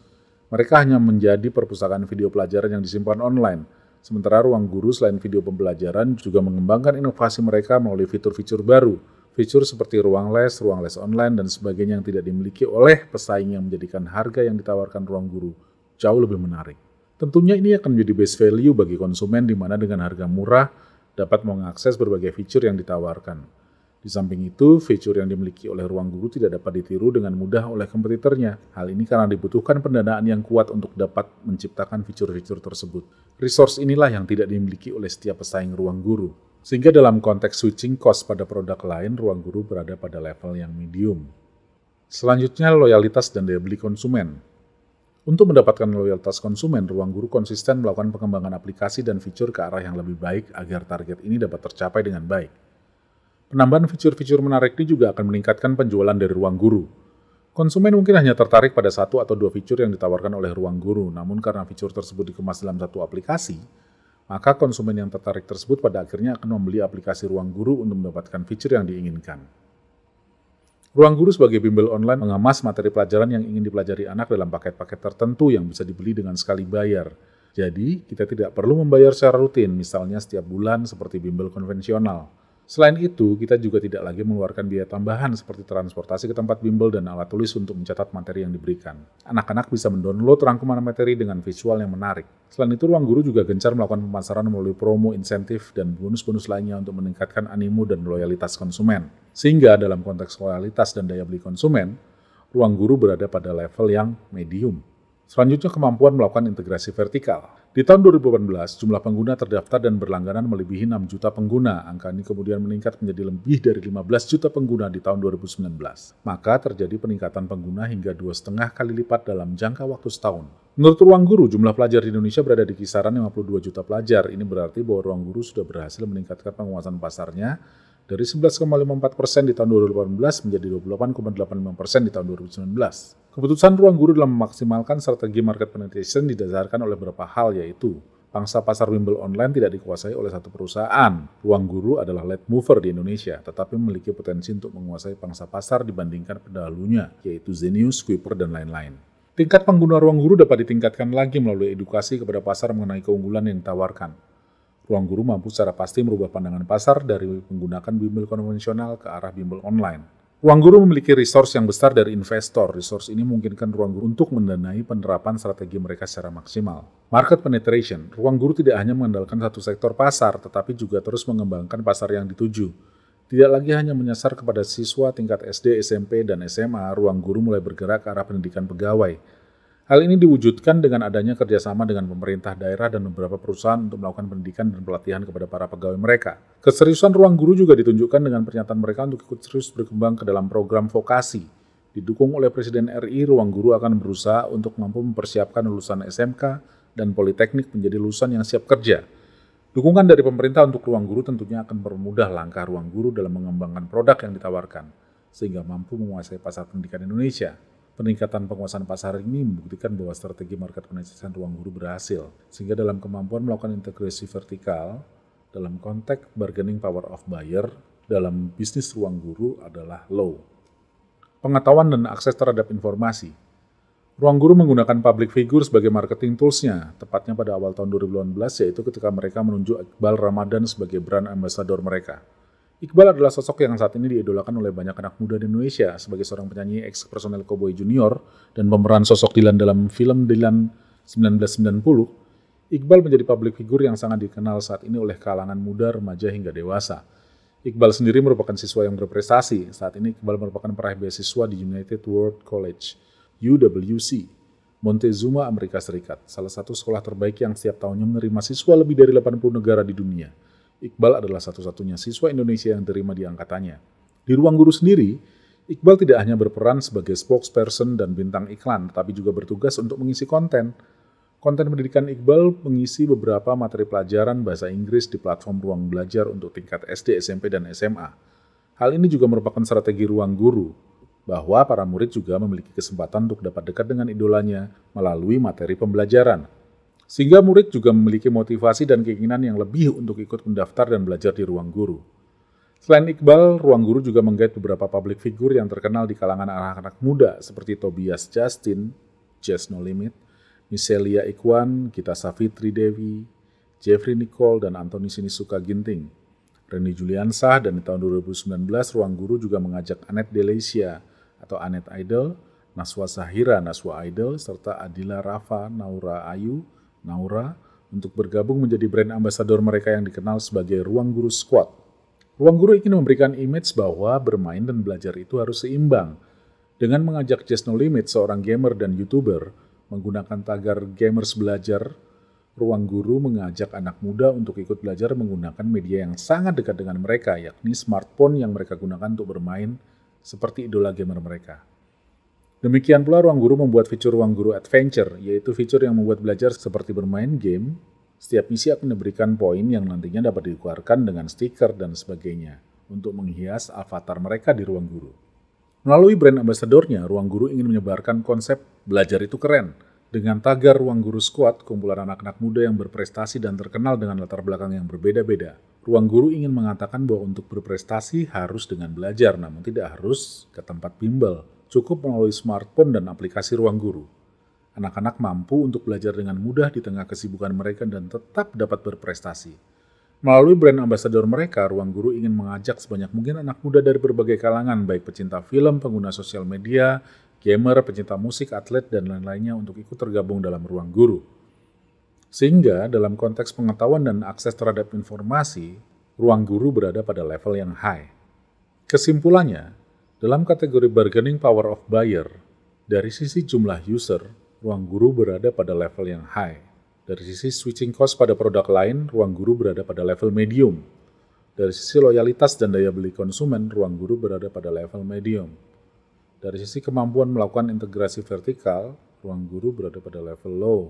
Mereka hanya menjadi perpustakaan video pelajaran yang disimpan online. Sementara Ruang Guru selain video pembelajaran juga mengembangkan inovasi mereka melalui fitur-fitur baru. Fitur seperti Ruang Les online, dan sebagainya yang tidak dimiliki oleh pesaing yang menjadikan harga yang ditawarkan Ruang Guru jauh lebih menarik. Tentunya ini akan menjadi best value bagi konsumen di mana dengan harga murah dapat mengakses berbagai fitur yang ditawarkan. Di samping itu, fitur yang dimiliki oleh Ruang Guru tidak dapat ditiru dengan mudah oleh kompetitornya. Hal ini karena dibutuhkan pendanaan yang kuat untuk dapat menciptakan fitur-fitur tersebut. Resource inilah yang tidak dimiliki oleh setiap pesaing Ruang Guru. Sehingga dalam konteks switching cost pada produk lain, Ruang Guru berada pada level yang medium. Selanjutnya, loyalitas dan daya beli konsumen. Untuk mendapatkan loyalitas konsumen, Ruang Guru konsisten melakukan pengembangan aplikasi dan fitur ke arah yang lebih baik agar target ini dapat tercapai dengan baik. Penambahan fitur-fitur menarik ini juga akan meningkatkan penjualan dari Ruang Guru. Konsumen mungkin hanya tertarik pada 1 atau 2 fitur yang ditawarkan oleh Ruang Guru, namun karena fitur tersebut dikemas dalam satu aplikasi, maka konsumen yang tertarik tersebut pada akhirnya akan membeli aplikasi Ruang Guru untuk mendapatkan fitur yang diinginkan. Ruang Guru sebagai bimbel online mengemas materi pelajaran yang ingin dipelajari anak dalam paket-paket tertentu yang bisa dibeli dengan sekali bayar. Jadi, kita tidak perlu membayar secara rutin, misalnya setiap bulan seperti bimbel konvensional. Selain itu, kita juga tidak lagi mengeluarkan biaya tambahan seperti transportasi ke tempat bimbel dan alat tulis untuk mencatat materi yang diberikan. Anak-anak bisa mendownload rangkuman materi dengan visual yang menarik. Selain itu, Ruang Guru juga gencar melakukan pemasaran melalui promo, insentif, dan bonus-bonus lainnya untuk meningkatkan animo dan loyalitas konsumen. Sehingga dalam konteks loyalitas dan daya beli konsumen, Ruang Guru berada pada level yang medium. Selanjutnya, kemampuan melakukan integrasi vertikal. Di tahun 2018, jumlah pengguna terdaftar dan berlangganan melebihi 6 juta pengguna. Angka ini kemudian meningkat menjadi lebih dari 15 juta pengguna di tahun 2019. Maka terjadi peningkatan pengguna hingga 2,5 kali lipat dalam jangka waktu setahun. Menurut Ruang Guru, jumlah pelajar di Indonesia berada di kisaran 52 juta pelajar. Ini berarti bahwa Ruang Guru sudah berhasil meningkatkan penguasaan pasarnya dari 11,54% di tahun 2018 menjadi 28,85% di tahun 2019. Keputusan Ruang Guru dalam memaksimalkan strategi market penetration didasarkan oleh beberapa hal, yaitu pangsa pasar bimbel online tidak dikuasai oleh satu perusahaan. Ruang Guru adalah lead mover di Indonesia, tetapi memiliki potensi untuk menguasai pangsa pasar dibandingkan pendahulunya, yaitu Zenius, Kuiper, dan lain-lain. Tingkat pengguna Ruang Guru dapat ditingkatkan lagi melalui edukasi kepada pasar mengenai keunggulan yang ditawarkan. Ruang Guru mampu secara pasti merubah pandangan pasar dari menggunakan bimbel konvensional ke arah bimbel online. Ruang Guru memiliki resource yang besar dari investor. Resource ini memungkinkan Ruang Guru untuk mendanai penerapan strategi mereka secara maksimal. Market penetration. Ruang Guru tidak hanya mengandalkan satu sektor pasar, tetapi juga terus mengembangkan pasar yang dituju. Tidak lagi hanya menyasar kepada siswa tingkat SD, SMP, dan SMA, Ruang Guru mulai bergerak ke arah pendidikan pegawai. Hal ini diwujudkan dengan adanya kerjasama dengan pemerintah daerah dan beberapa perusahaan untuk melakukan pendidikan dan pelatihan kepada para pegawai mereka. Keseriusan Ruang Guru juga ditunjukkan dengan pernyataan mereka untuk ikut serius berkembang ke dalam program vokasi. Didukung oleh Presiden RI, Ruang Guru akan berusaha untuk mampu mempersiapkan lulusan SMK dan Politeknik menjadi lulusan yang siap kerja. Dukungan dari pemerintah untuk Ruang Guru tentunya akan mempermudah langkah Ruang Guru dalam mengembangkan produk yang ditawarkan, sehingga mampu menguasai pasar pendidikan Indonesia. Peningkatan penguasaan pasar ini membuktikan bahwa strategi market penetration Ruang Guru berhasil, sehingga dalam kemampuan melakukan integrasi vertikal, dalam konteks bargaining power of buyer, dalam bisnis Ruang Guru adalah low. Pengetahuan dan akses terhadap informasi. Ruang Guru menggunakan public figure sebagai marketing tools-nya, tepatnya pada awal tahun 2018, yaitu ketika mereka menunjuk Iqbal Ramadan sebagai brand ambassador mereka. Iqbal adalah sosok yang saat ini diidolakan oleh banyak anak muda di Indonesia sebagai seorang penyanyi ex-personel Cowboy Junior dan pemeran sosok Dylan dalam film Dylan 1990. Iqbal menjadi public figure yang sangat dikenal saat ini oleh kalangan muda, remaja, hingga dewasa. Iqbal sendiri merupakan siswa yang berprestasi. Saat ini Iqbal merupakan peraih beasiswa di United World College, UWC, Montezuma, Amerika Serikat, salah satu sekolah terbaik yang setiap tahunnya menerima siswa lebih dari 80 negara di dunia. Iqbal adalah satu-satunya siswa Indonesia yang terima di angkatannya. Di Ruang Guru sendiri, Iqbal tidak hanya berperan sebagai spokesperson dan bintang iklan, tetapi juga bertugas untuk mengisi konten. Konten pendidikan Iqbal mengisi beberapa materi pelajaran bahasa Inggris di platform Ruang Belajar untuk tingkat SD, SMP, dan SMA. Hal ini juga merupakan strategi Ruang Guru, bahwa para murid juga memiliki kesempatan untuk dapat dekat dengan idolanya melalui materi pembelajaran. Sehingga murid juga memiliki motivasi dan keinginan yang lebih untuk ikut mendaftar dan belajar di Ruang Guru. Selain Iqbal, Ruang Guru juga menggait beberapa public figure yang terkenal di kalangan anak-anak muda seperti Tobias Justin, Jazz No Limit, Michelia Ikhwan, Gita Savitri Dewi, Jeffrey Nicole, dan Anthony Sinisuka Ginting. Reni Juliansah, dan di tahun 2019 Ruang Guru juga mengajak Anet Delecia atau Anet Idol, Naswa Sahira, Naswa Idol, serta Adila Rafa, Naura Ayu, Naura, untuk bergabung menjadi brand ambassador mereka yang dikenal sebagai Ruang Guru Squad. Ruang Guru ingin memberikan image bahwa bermain dan belajar itu harus seimbang. Dengan mengajak Jazz No Limit, seorang gamer dan YouTuber, menggunakan tagar Gamers Belajar, Ruang Guru mengajak anak muda untuk ikut belajar menggunakan media yang sangat dekat dengan mereka, yakni smartphone yang mereka gunakan untuk bermain seperti idola gamer mereka. Demikian pula Ruang Guru membuat fitur Ruang Guru Adventure, yaitu fitur yang membuat belajar seperti bermain game. Setiap misi akan diberikan poin yang nantinya dapat dikeluarkan dengan stiker dan sebagainya untuk menghias avatar mereka di Ruang Guru. Melalui brand ambassador-nya, Ruang Guru ingin menyebarkan konsep belajar itu keren. Dengan tagar Ruang Guru Squad, kumpulan anak-anak muda yang berprestasi dan terkenal dengan latar belakang yang berbeda-beda. Ruang Guru ingin mengatakan bahwa untuk berprestasi harus dengan belajar, namun tidak harus ke tempat bimbel. Cukup melalui smartphone dan aplikasi Ruang Guru. Anak-anak mampu untuk belajar dengan mudah di tengah kesibukan mereka dan tetap dapat berprestasi. Melalui brand ambassador mereka, Ruang Guru ingin mengajak sebanyak mungkin anak muda dari berbagai kalangan, baik pecinta film, pengguna sosial media, gamer, pecinta musik, atlet, dan lain-lainnya untuk ikut tergabung dalam Ruang Guru. Sehingga dalam konteks pengetahuan dan akses terhadap informasi, Ruang Guru berada pada level yang high. Kesimpulannya, dalam kategori bargaining power of buyer, dari sisi jumlah user, Ruang Guru berada pada level yang high. Dari sisi switching cost pada produk lain, Ruang Guru berada pada level medium. Dari sisi loyalitas dan daya beli konsumen, Ruang Guru berada pada level medium. Dari sisi kemampuan melakukan integrasi vertikal, Ruang Guru berada pada level low.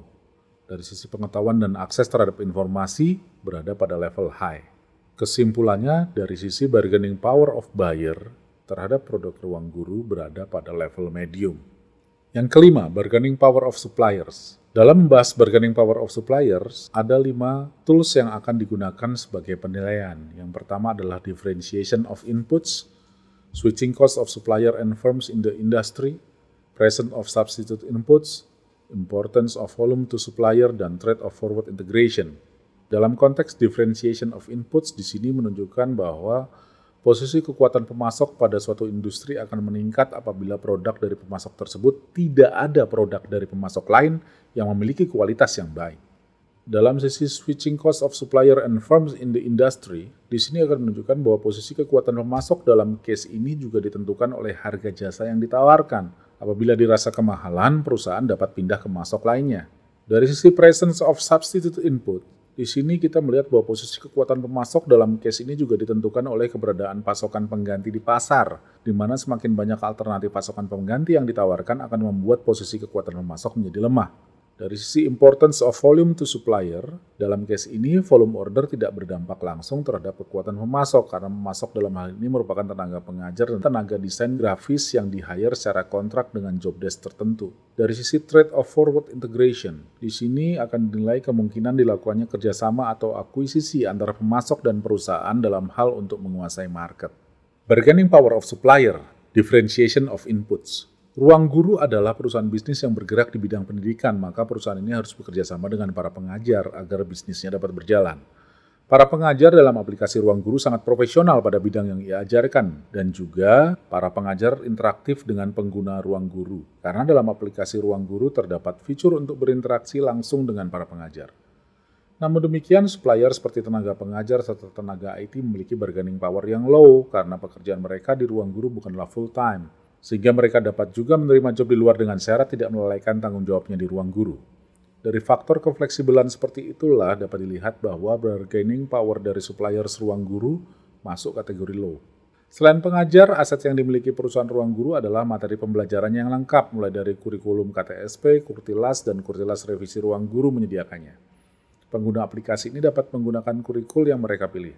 Dari sisi pengetahuan dan akses terhadap informasi, berada pada level high. Kesimpulannya, dari sisi bargaining power of buyer terhadap produk Ruang Guru berada pada level medium. Yang kelima, bargaining power of suppliers. Dalam membahas bargaining power of suppliers, ada 5 tools yang akan digunakan sebagai penilaian. Yang pertama adalah differentiation of inputs, switching cost of supplier and firms in the industry, presence of substitute inputs, importance of volume to supplier, dan threat of forward integration. Dalam konteks differentiation of inputs, di sini menunjukkan bahwa posisi kekuatan pemasok pada suatu industri akan meningkat apabila produk dari pemasok tersebut tidak ada produk dari pemasok lain yang memiliki kualitas yang baik. Dalam sisi switching cost of supplier and firms in the industry, di sini akan menunjukkan bahwa posisi kekuatan pemasok dalam case ini juga ditentukan oleh harga jasa yang ditawarkan. Apabila dirasa kemahalan, perusahaan dapat pindah ke pemasok lainnya. Dari sisi presence of substitute input, di sini kita melihat bahwa posisi kekuatan pemasok dalam case ini juga ditentukan oleh keberadaan pasokan pengganti di pasar, di mana semakin banyak alternatif pasokan pengganti yang ditawarkan akan membuat posisi kekuatan pemasok menjadi lemah. Dari sisi importance of volume to supplier, dalam case ini volume order tidak berdampak langsung terhadap kekuatan pemasok, karena pemasok dalam hal ini merupakan tenaga pengajar dan tenaga desain grafis yang di-hire secara kontrak dengan job desk tertentu. Dari sisi trade of forward integration, di sini akan dinilai kemungkinan dilakukannya kerjasama atau akuisisi antara pemasok dan perusahaan dalam hal untuk menguasai market. Bargaining power of supplier, differentiation of inputs. Ruang Guru adalah perusahaan bisnis yang bergerak di bidang pendidikan, maka perusahaan ini harus bekerja sama dengan para pengajar agar bisnisnya dapat berjalan. Para pengajar dalam aplikasi Ruang Guru sangat profesional pada bidang yang ia ajarkan, dan juga para pengajar interaktif dengan pengguna Ruang Guru, karena dalam aplikasi Ruang Guru terdapat fitur untuk berinteraksi langsung dengan para pengajar. Namun demikian, supplier seperti tenaga pengajar serta tenaga IT memiliki bargaining power yang low, karena pekerjaan mereka di Ruang Guru bukanlah full-time. Sehingga mereka dapat juga menerima job di luar dengan syarat tidak melalaikan tanggung jawabnya di Ruang Guru. Dari faktor kefleksibelan seperti itulah dapat dilihat bahwa bargaining power dari suppliers Ruang Guru masuk kategori low. Selain pengajar, aset yang dimiliki perusahaan Ruang Guru adalah materi pembelajaran yang lengkap, mulai dari kurikulum KTSP, Kurtilas, dan Kurtilas Revisi Ruang Guru menyediakannya. Pengguna aplikasi ini dapat menggunakan kurikul yang mereka pilih.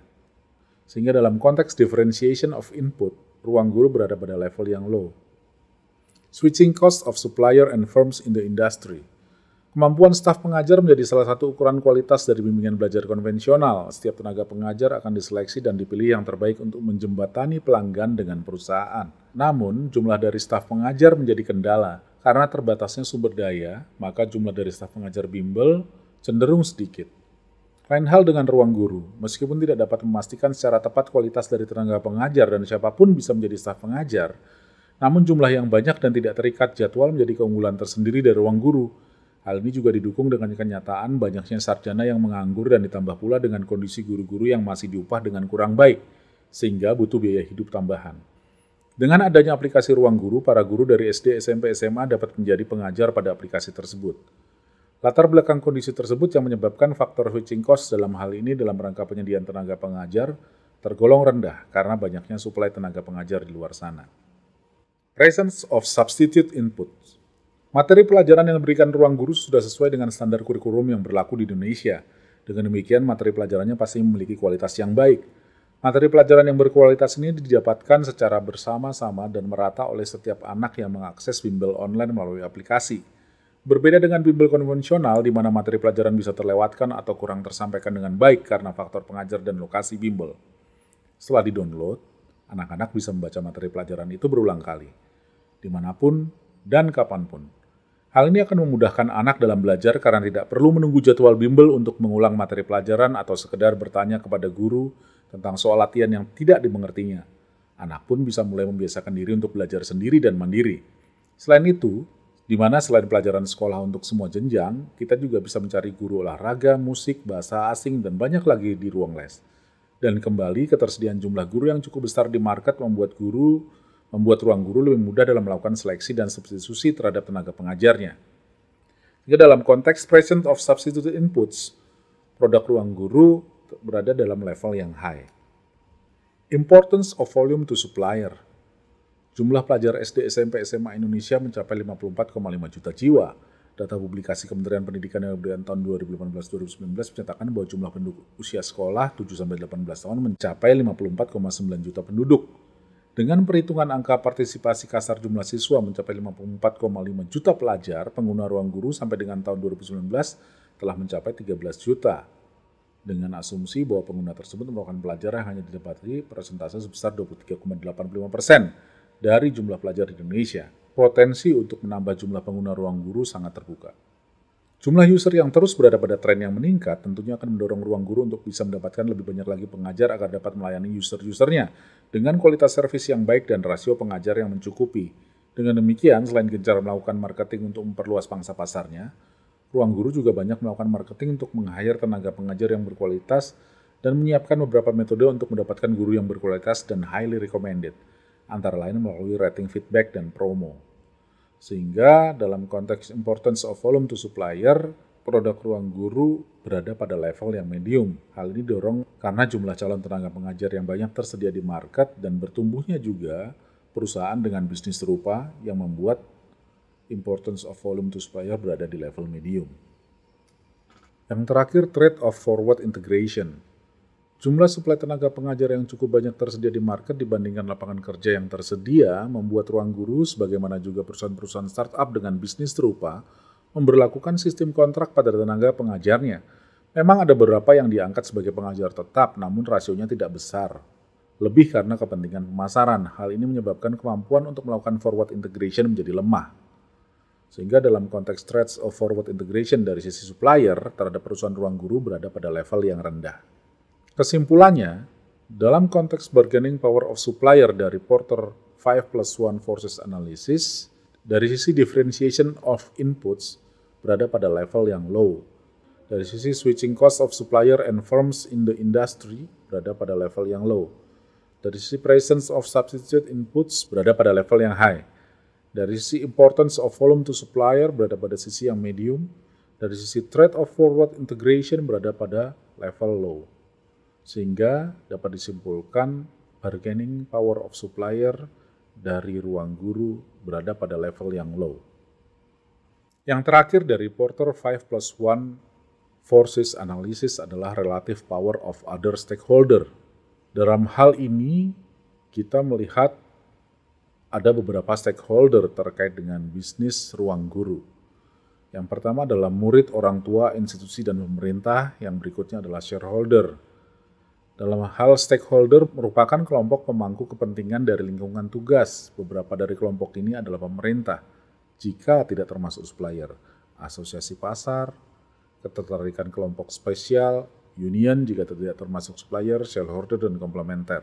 Sehingga dalam konteks differentiation of input, Ruang Guru berada pada level yang low. Switching cost of supplier and firms in the industry. Kemampuan staf pengajar menjadi salah satu ukuran kualitas dari bimbingan belajar konvensional. Setiap tenaga pengajar akan diseleksi dan dipilih yang terbaik untuk menjembatani pelanggan dengan perusahaan. Namun, jumlah dari staf pengajar menjadi kendala. Karena terbatasnya sumber daya, maka jumlah dari staf pengajar bimbel cenderung sedikit. Lain hal dengan Ruang Guru, meskipun tidak dapat memastikan secara tepat kualitas dari tenaga pengajar dan siapapun bisa menjadi staf pengajar, namun jumlah yang banyak dan tidak terikat jadwal menjadi keunggulan tersendiri dari Ruang Guru. Hal ini juga didukung dengan kenyataan banyaknya sarjana yang menganggur dan ditambah pula dengan kondisi guru-guru yang masih diupah dengan kurang baik, sehingga butuh biaya hidup tambahan. Dengan adanya aplikasi Ruang Guru, para guru dari SD, SMP, SMA dapat menjadi pengajar pada aplikasi tersebut. Latar belakang kondisi tersebut yang menyebabkan faktor switching cost dalam hal ini dalam rangka penyediaan tenaga pengajar tergolong rendah karena banyaknya suplai tenaga pengajar di luar sana. Presence of substitute input. Materi pelajaran yang diberikan Ruang Guru sudah sesuai dengan standar kurikulum yang berlaku di Indonesia. Dengan demikian, materi pelajarannya pasti memiliki kualitas yang baik. Materi pelajaran yang berkualitas ini didapatkan secara bersama-sama dan merata oleh setiap anak yang mengakses bimbel online melalui aplikasi. Berbeda dengan bimbel konvensional di mana materi pelajaran bisa terlewatkan atau kurang tersampaikan dengan baik karena faktor pengajar dan lokasi bimbel. Setelah di-download, anak-anak bisa membaca materi pelajaran itu berulang kali, dimanapun dan kapanpun. Hal ini akan memudahkan anak dalam belajar karena tidak perlu menunggu jadwal bimbel untuk mengulang materi pelajaran atau sekedar bertanya kepada guru tentang soal latihan yang tidak dimengertinya. Anak pun bisa mulai membiasakan diri untuk belajar sendiri dan mandiri. Selain itu, di mana selain pelajaran sekolah untuk semua jenjang, kita juga bisa mencari guru olahraga, musik, bahasa asing, dan banyak lagi di ruang les. Dan kembali, ketersediaan jumlah guru yang cukup besar di market membuat ruang guru lebih mudah dalam melakukan seleksi dan substitusi terhadap tenaga pengajarnya. Jika dalam konteks presence of substituted inputs, produk ruang guru berada dalam level yang high. Importance of volume to supplier. Jumlah pelajar SD, SMP, SMA Indonesia mencapai 54,5 juta jiwa. Data publikasi Kementerian Pendidikan dan Kebudayaan tahun 2018-2019 menyatakan bahwa jumlah penduduk usia sekolah 7-18 tahun mencapai 54,9 juta penduduk. Dengan perhitungan angka partisipasi kasar jumlah siswa mencapai 54,5 juta pelajar, pengguna ruang guru sampai dengan tahun 2019 telah mencapai 13 juta. Dengan asumsi bahwa pengguna tersebut melakukan pelajaran hanya didapati persentase sebesar 23,85% dari jumlah pelajar di Indonesia. Potensi untuk menambah jumlah pengguna ruang guru sangat terbuka. Jumlah user yang terus berada pada tren yang meningkat tentunya akan mendorong ruang guru untuk bisa mendapatkan lebih banyak lagi pengajar agar dapat melayani user-usernya dengan kualitas servis yang baik dan rasio pengajar yang mencukupi. Dengan demikian, selain gencar melakukan marketing untuk memperluas pangsa pasarnya, ruang guru juga banyak melakukan marketing untuk meng-hire tenaga pengajar yang berkualitas dan menyiapkan beberapa metode untuk mendapatkan guru yang berkualitas dan highly recommended, antara lain melalui rating feedback dan promo. Sehingga dalam konteks importance of volume to supplier, produk ruang guru berada pada level yang medium. Hal ini dorong karena jumlah calon tenaga pengajar yang banyak tersedia di market dan bertumbuhnya juga perusahaan dengan bisnis serupa yang membuat importance of volume to supplier berada di level medium. Yang terakhir, trade of forward integration. Jumlah suplai tenaga pengajar yang cukup banyak tersedia di market dibandingkan lapangan kerja yang tersedia membuat ruang guru sebagaimana juga perusahaan-perusahaan startup dengan bisnis serupa memberlakukan sistem kontrak pada tenaga pengajarnya. Memang ada beberapa yang diangkat sebagai pengajar tetap, namun rasionya tidak besar. Lebih karena kepentingan pemasaran. Hal ini menyebabkan kemampuan untuk melakukan forward integration menjadi lemah. Sehingga dalam konteks trades of forward integration dari sisi supplier terhadap perusahaan ruang guru berada pada level yang rendah. Kesimpulannya, dalam konteks bargaining power of supplier dari Porter 5+1 Forces Analysis, dari sisi differentiation of inputs berada pada level yang low. Dari sisi switching cost of supplier and firms in the industry berada pada level yang low. Dari sisi presence of substitute inputs berada pada level yang high. Dari sisi importance of volume to supplier berada pada sisi yang medium. Dari sisi trade of forward integration berada pada level low. Sehingga dapat disimpulkan bargaining power of supplier dari ruang guru berada pada level yang low. Yang terakhir dari Porter 5+1 Forces Analysis adalah relative power of other stakeholder. Dalam hal ini, kita melihat ada beberapa stakeholder terkait dengan bisnis ruang guru. Yang pertama adalah murid, orang tua, institusi, dan pemerintah. Yang berikutnya adalah shareholder. Dalam hal stakeholder merupakan kelompok pemangku kepentingan dari lingkungan tugas. Beberapa dari kelompok ini adalah pemerintah, jika tidak termasuk supplier, asosiasi pasar, ketertarikan kelompok spesial, union jika tidak termasuk supplier, shareholder, dan komplementer.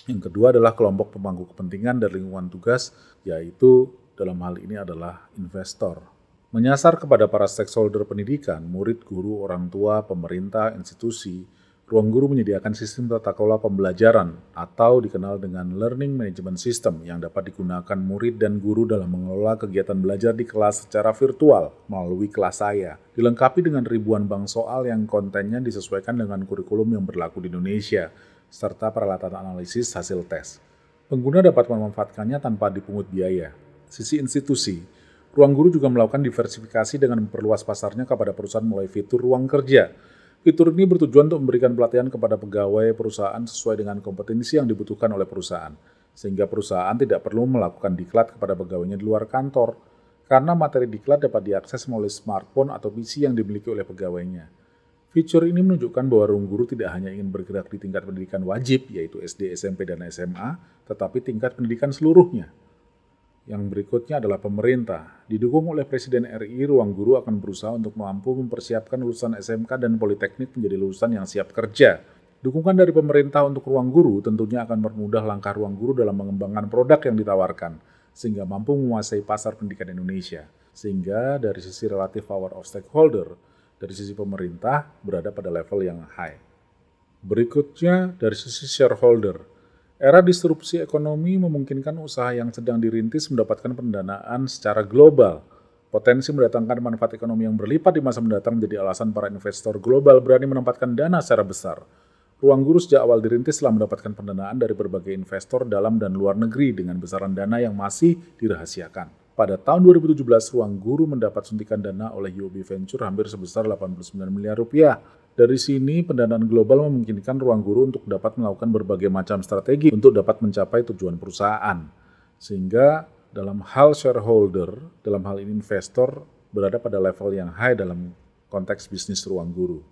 Yang kedua adalah kelompok pemangku kepentingan dari lingkungan tugas, yaitu dalam hal ini adalah investor. Menyasar kepada para stakeholder pendidikan, murid, guru, orang tua, pemerintah, institusi, ruang guru menyediakan sistem tata kelola pembelajaran atau dikenal dengan Learning Management System yang dapat digunakan murid dan guru dalam mengelola kegiatan belajar di kelas secara virtual melalui kelas saya, dilengkapi dengan ribuan bank soal yang kontennya disesuaikan dengan kurikulum yang berlaku di Indonesia, serta peralatan analisis hasil tes. Pengguna dapat memanfaatkannya tanpa dipungut biaya. Sisi institusi, ruang guru juga melakukan diversifikasi dengan memperluas pasarnya kepada perusahaan mulai fitur ruang kerja. Fitur ini bertujuan untuk memberikan pelatihan kepada pegawai perusahaan sesuai dengan kompetensi yang dibutuhkan oleh perusahaan, sehingga perusahaan tidak perlu melakukan diklat kepada pegawainya di luar kantor, karena materi diklat dapat diakses melalui smartphone atau PC yang dimiliki oleh pegawainya. Fitur ini menunjukkan bahwa ruang guru tidak hanya ingin bergerak di tingkat pendidikan wajib, yaitu SD, SMP, dan SMA, tetapi tingkat pendidikan seluruhnya. Yang berikutnya adalah pemerintah. Didukung oleh Presiden RI, Ruang Guru akan berusaha untuk mampu mempersiapkan lulusan SMK dan Politeknik menjadi lulusan yang siap kerja. Dukungan dari pemerintah untuk Ruang Guru tentunya akan mempermudah langkah Ruang Guru dalam mengembangkan produk yang ditawarkan, sehingga mampu menguasai pasar pendidikan Indonesia. Sehingga dari sisi relative power of stakeholder, dari sisi pemerintah berada pada level yang high. Berikutnya dari sisi shareholder. Era disrupsi ekonomi memungkinkan usaha yang sedang dirintis mendapatkan pendanaan secara global. Potensi mendatangkan manfaat ekonomi yang berlipat di masa mendatang menjadi alasan para investor global berani menempatkan dana secara besar. Ruang Guru sejak awal dirintis telah mendapatkan pendanaan dari berbagai investor dalam dan luar negeri dengan besaran dana yang masih dirahasiakan. Pada tahun 2017, Ruang Guru mendapat suntikan dana oleh UOB Venture hampir sebesar 89 miliar rupiah. Dari sini, pendanaan global memungkinkan Ruang Guru untuk dapat melakukan berbagai macam strategi untuk dapat mencapai tujuan perusahaan. Sehingga dalam hal shareholder, dalam hal ini investor, berada pada level yang high dalam konteks bisnis Ruang Guru.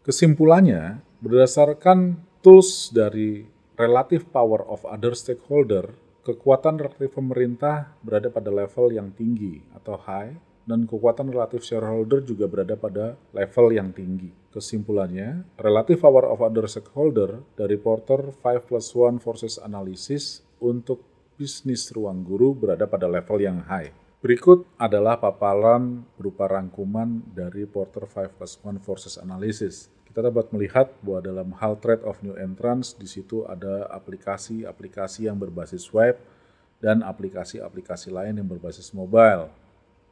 Kesimpulannya, berdasarkan tools dari relative power of other stakeholder, kekuatan relatif pemerintah berada pada level yang tinggi atau high, dan kekuatan relatif shareholder juga berada pada level yang tinggi. Kesimpulannya, relative power of other stakeholder dari Porter 5+1 Forces Analysis untuk bisnis Ruang Guru berada pada level yang high. Berikut adalah paparan berupa rangkuman dari Porter 5+1 Forces Analysis. Kita dapat melihat bahwa dalam hal trade of new entrants, di situ ada aplikasi-aplikasi yang berbasis web dan aplikasi-aplikasi lain yang berbasis mobile.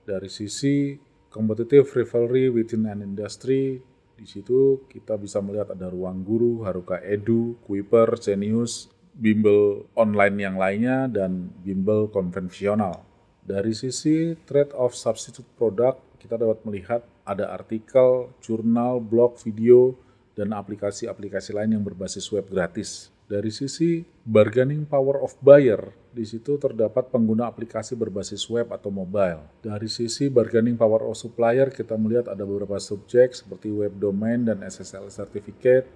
Dari sisi competitive rivalry within an industry, di situ kita bisa melihat ada Ruang Guru, Haruka Edu, Kuiper, Genius, bimbel online yang lainnya, dan bimbel konvensional. Dari sisi trade of substitute product, kita dapat melihat ada artikel, jurnal, blog, video, dan aplikasi-aplikasi lain yang berbasis web gratis. Dari sisi bargaining power of buyer, di situ terdapat pengguna aplikasi berbasis web atau mobile. Dari sisi bargaining power of supplier, kita melihat ada beberapa subjek seperti web domain dan SSL certificate,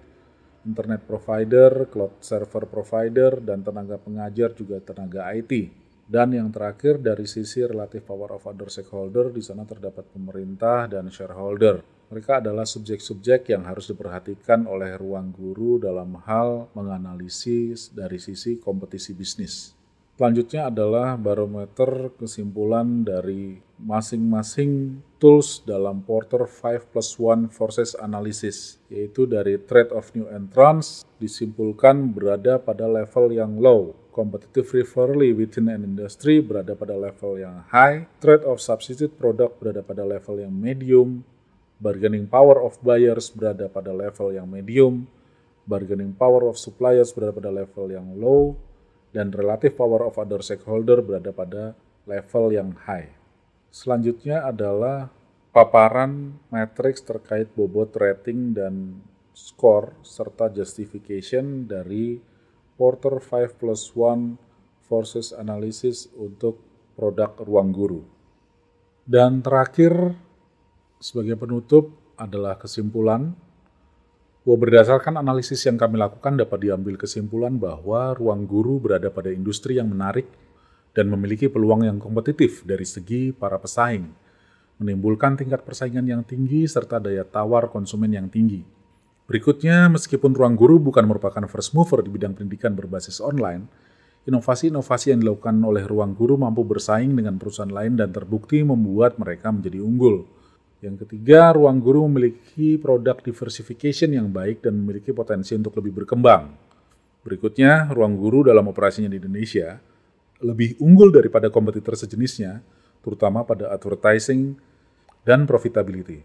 internet provider, cloud server provider, dan tenaga pengajar juga tenaga IT. Dan yang terakhir dari sisi relative power of other stakeholder, di sana terdapat pemerintah dan shareholder. Mereka adalah subjek-subjek yang harus diperhatikan oleh Ruang Guru dalam hal menganalisis dari sisi kompetisi bisnis. Selanjutnya adalah barometer kesimpulan dari masing-masing tools dalam Porter 5+1 Forces Analysis, yaitu dari trade of new entrants disimpulkan berada pada level yang low, competitive rivalry within an industry berada pada level yang high, trade of substitute product berada pada level yang medium, bargaining power of buyers berada pada level yang medium, bargaining power of suppliers berada pada level yang low, dan relative power of other stakeholder berada pada level yang high. Selanjutnya adalah paparan matriks terkait bobot rating dan skor serta justification dari Porter 5+1 Forces Analysis untuk produk Ruang Guru. Dan terakhir, sebagai penutup adalah kesimpulan bahwa berdasarkan analisis yang kami lakukan dapat diambil kesimpulan bahwa Ruang Guru berada pada industri yang menarik dan memiliki peluang yang kompetitif dari segi para pesaing, menimbulkan tingkat persaingan yang tinggi serta daya tawar konsumen yang tinggi. Berikutnya, meskipun Ruang Guru bukan merupakan first mover di bidang pendidikan berbasis online, inovasi-inovasi yang dilakukan oleh Ruang Guru mampu bersaing dengan perusahaan lain dan terbukti membuat mereka menjadi unggul. Yang ketiga, Ruang Guru memiliki produk diversification yang baik dan memiliki potensi untuk lebih berkembang. Berikutnya, Ruang Guru dalam operasinya di Indonesia lebih unggul daripada kompetitor sejenisnya, terutama pada advertising dan profitability.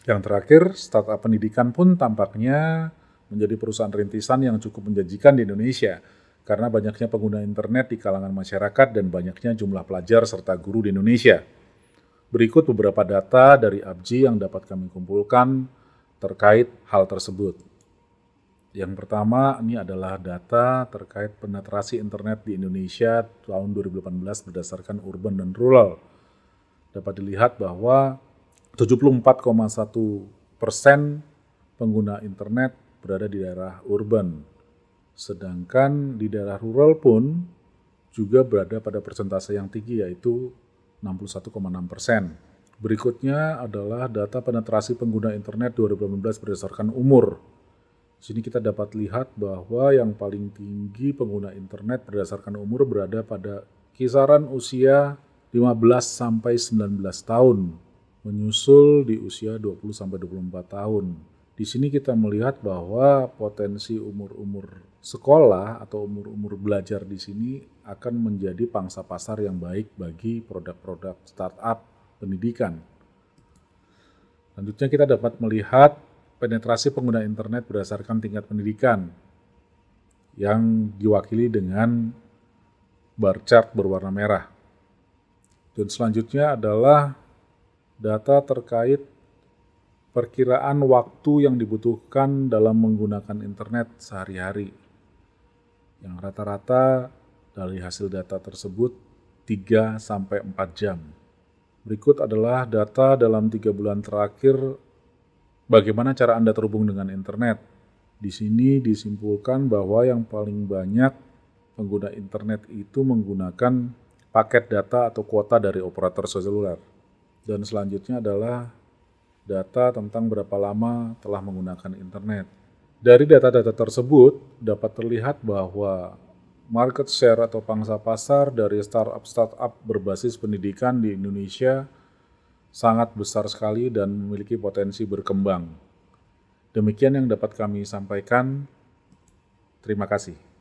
Yang terakhir, startup pendidikan pun tampaknya menjadi perusahaan rintisan yang cukup menjanjikan di Indonesia, karena banyaknya pengguna internet di kalangan masyarakat dan banyaknya jumlah pelajar serta guru di Indonesia. Berikut beberapa data dari ABGI yang dapat kami kumpulkan terkait hal tersebut. Yang pertama, ini adalah data terkait penetrasi internet di Indonesia tahun 2018 berdasarkan urban dan rural. Dapat dilihat bahwa 74,1% pengguna internet berada di daerah urban. Sedangkan di daerah rural pun juga berada pada persentase yang tinggi, yaitu 61,6%. Berikutnya adalah data penetrasi pengguna internet 2018 berdasarkan umur. Di sini kita dapat lihat bahwa yang paling tinggi pengguna internet berdasarkan umur berada pada kisaran usia 15 sampai 19 tahun, menyusul di usia 20 sampai 24 tahun. Di sini kita melihat bahwa potensi umur-umur sekolah atau umur-umur belajar di sini akan menjadi pangsa pasar yang baik bagi produk-produk startup pendidikan. Selanjutnya kita dapat melihat penetrasi pengguna internet berdasarkan tingkat pendidikan yang diwakili dengan bar chart berwarna merah. Dan selanjutnya adalah data terkait perkiraan waktu yang dibutuhkan dalam menggunakan internet sehari-hari. Yang rata-rata dari hasil data tersebut 3 sampai 4 jam. Berikut adalah data dalam 3 bulan terakhir bagaimana cara Anda terhubung dengan internet. Di sini disimpulkan bahwa yang paling banyak pengguna internet itu menggunakan paket data atau kuota dari operator seluler. Dan selanjutnya adalah data tentang berapa lama telah menggunakan internet. Dari data-data tersebut dapat terlihat bahwa market share atau pangsa pasar dari startup berbasis pendidikan di Indonesia sangat besar sekali dan memiliki potensi berkembang. Demikian yang dapat kami sampaikan. Terima kasih.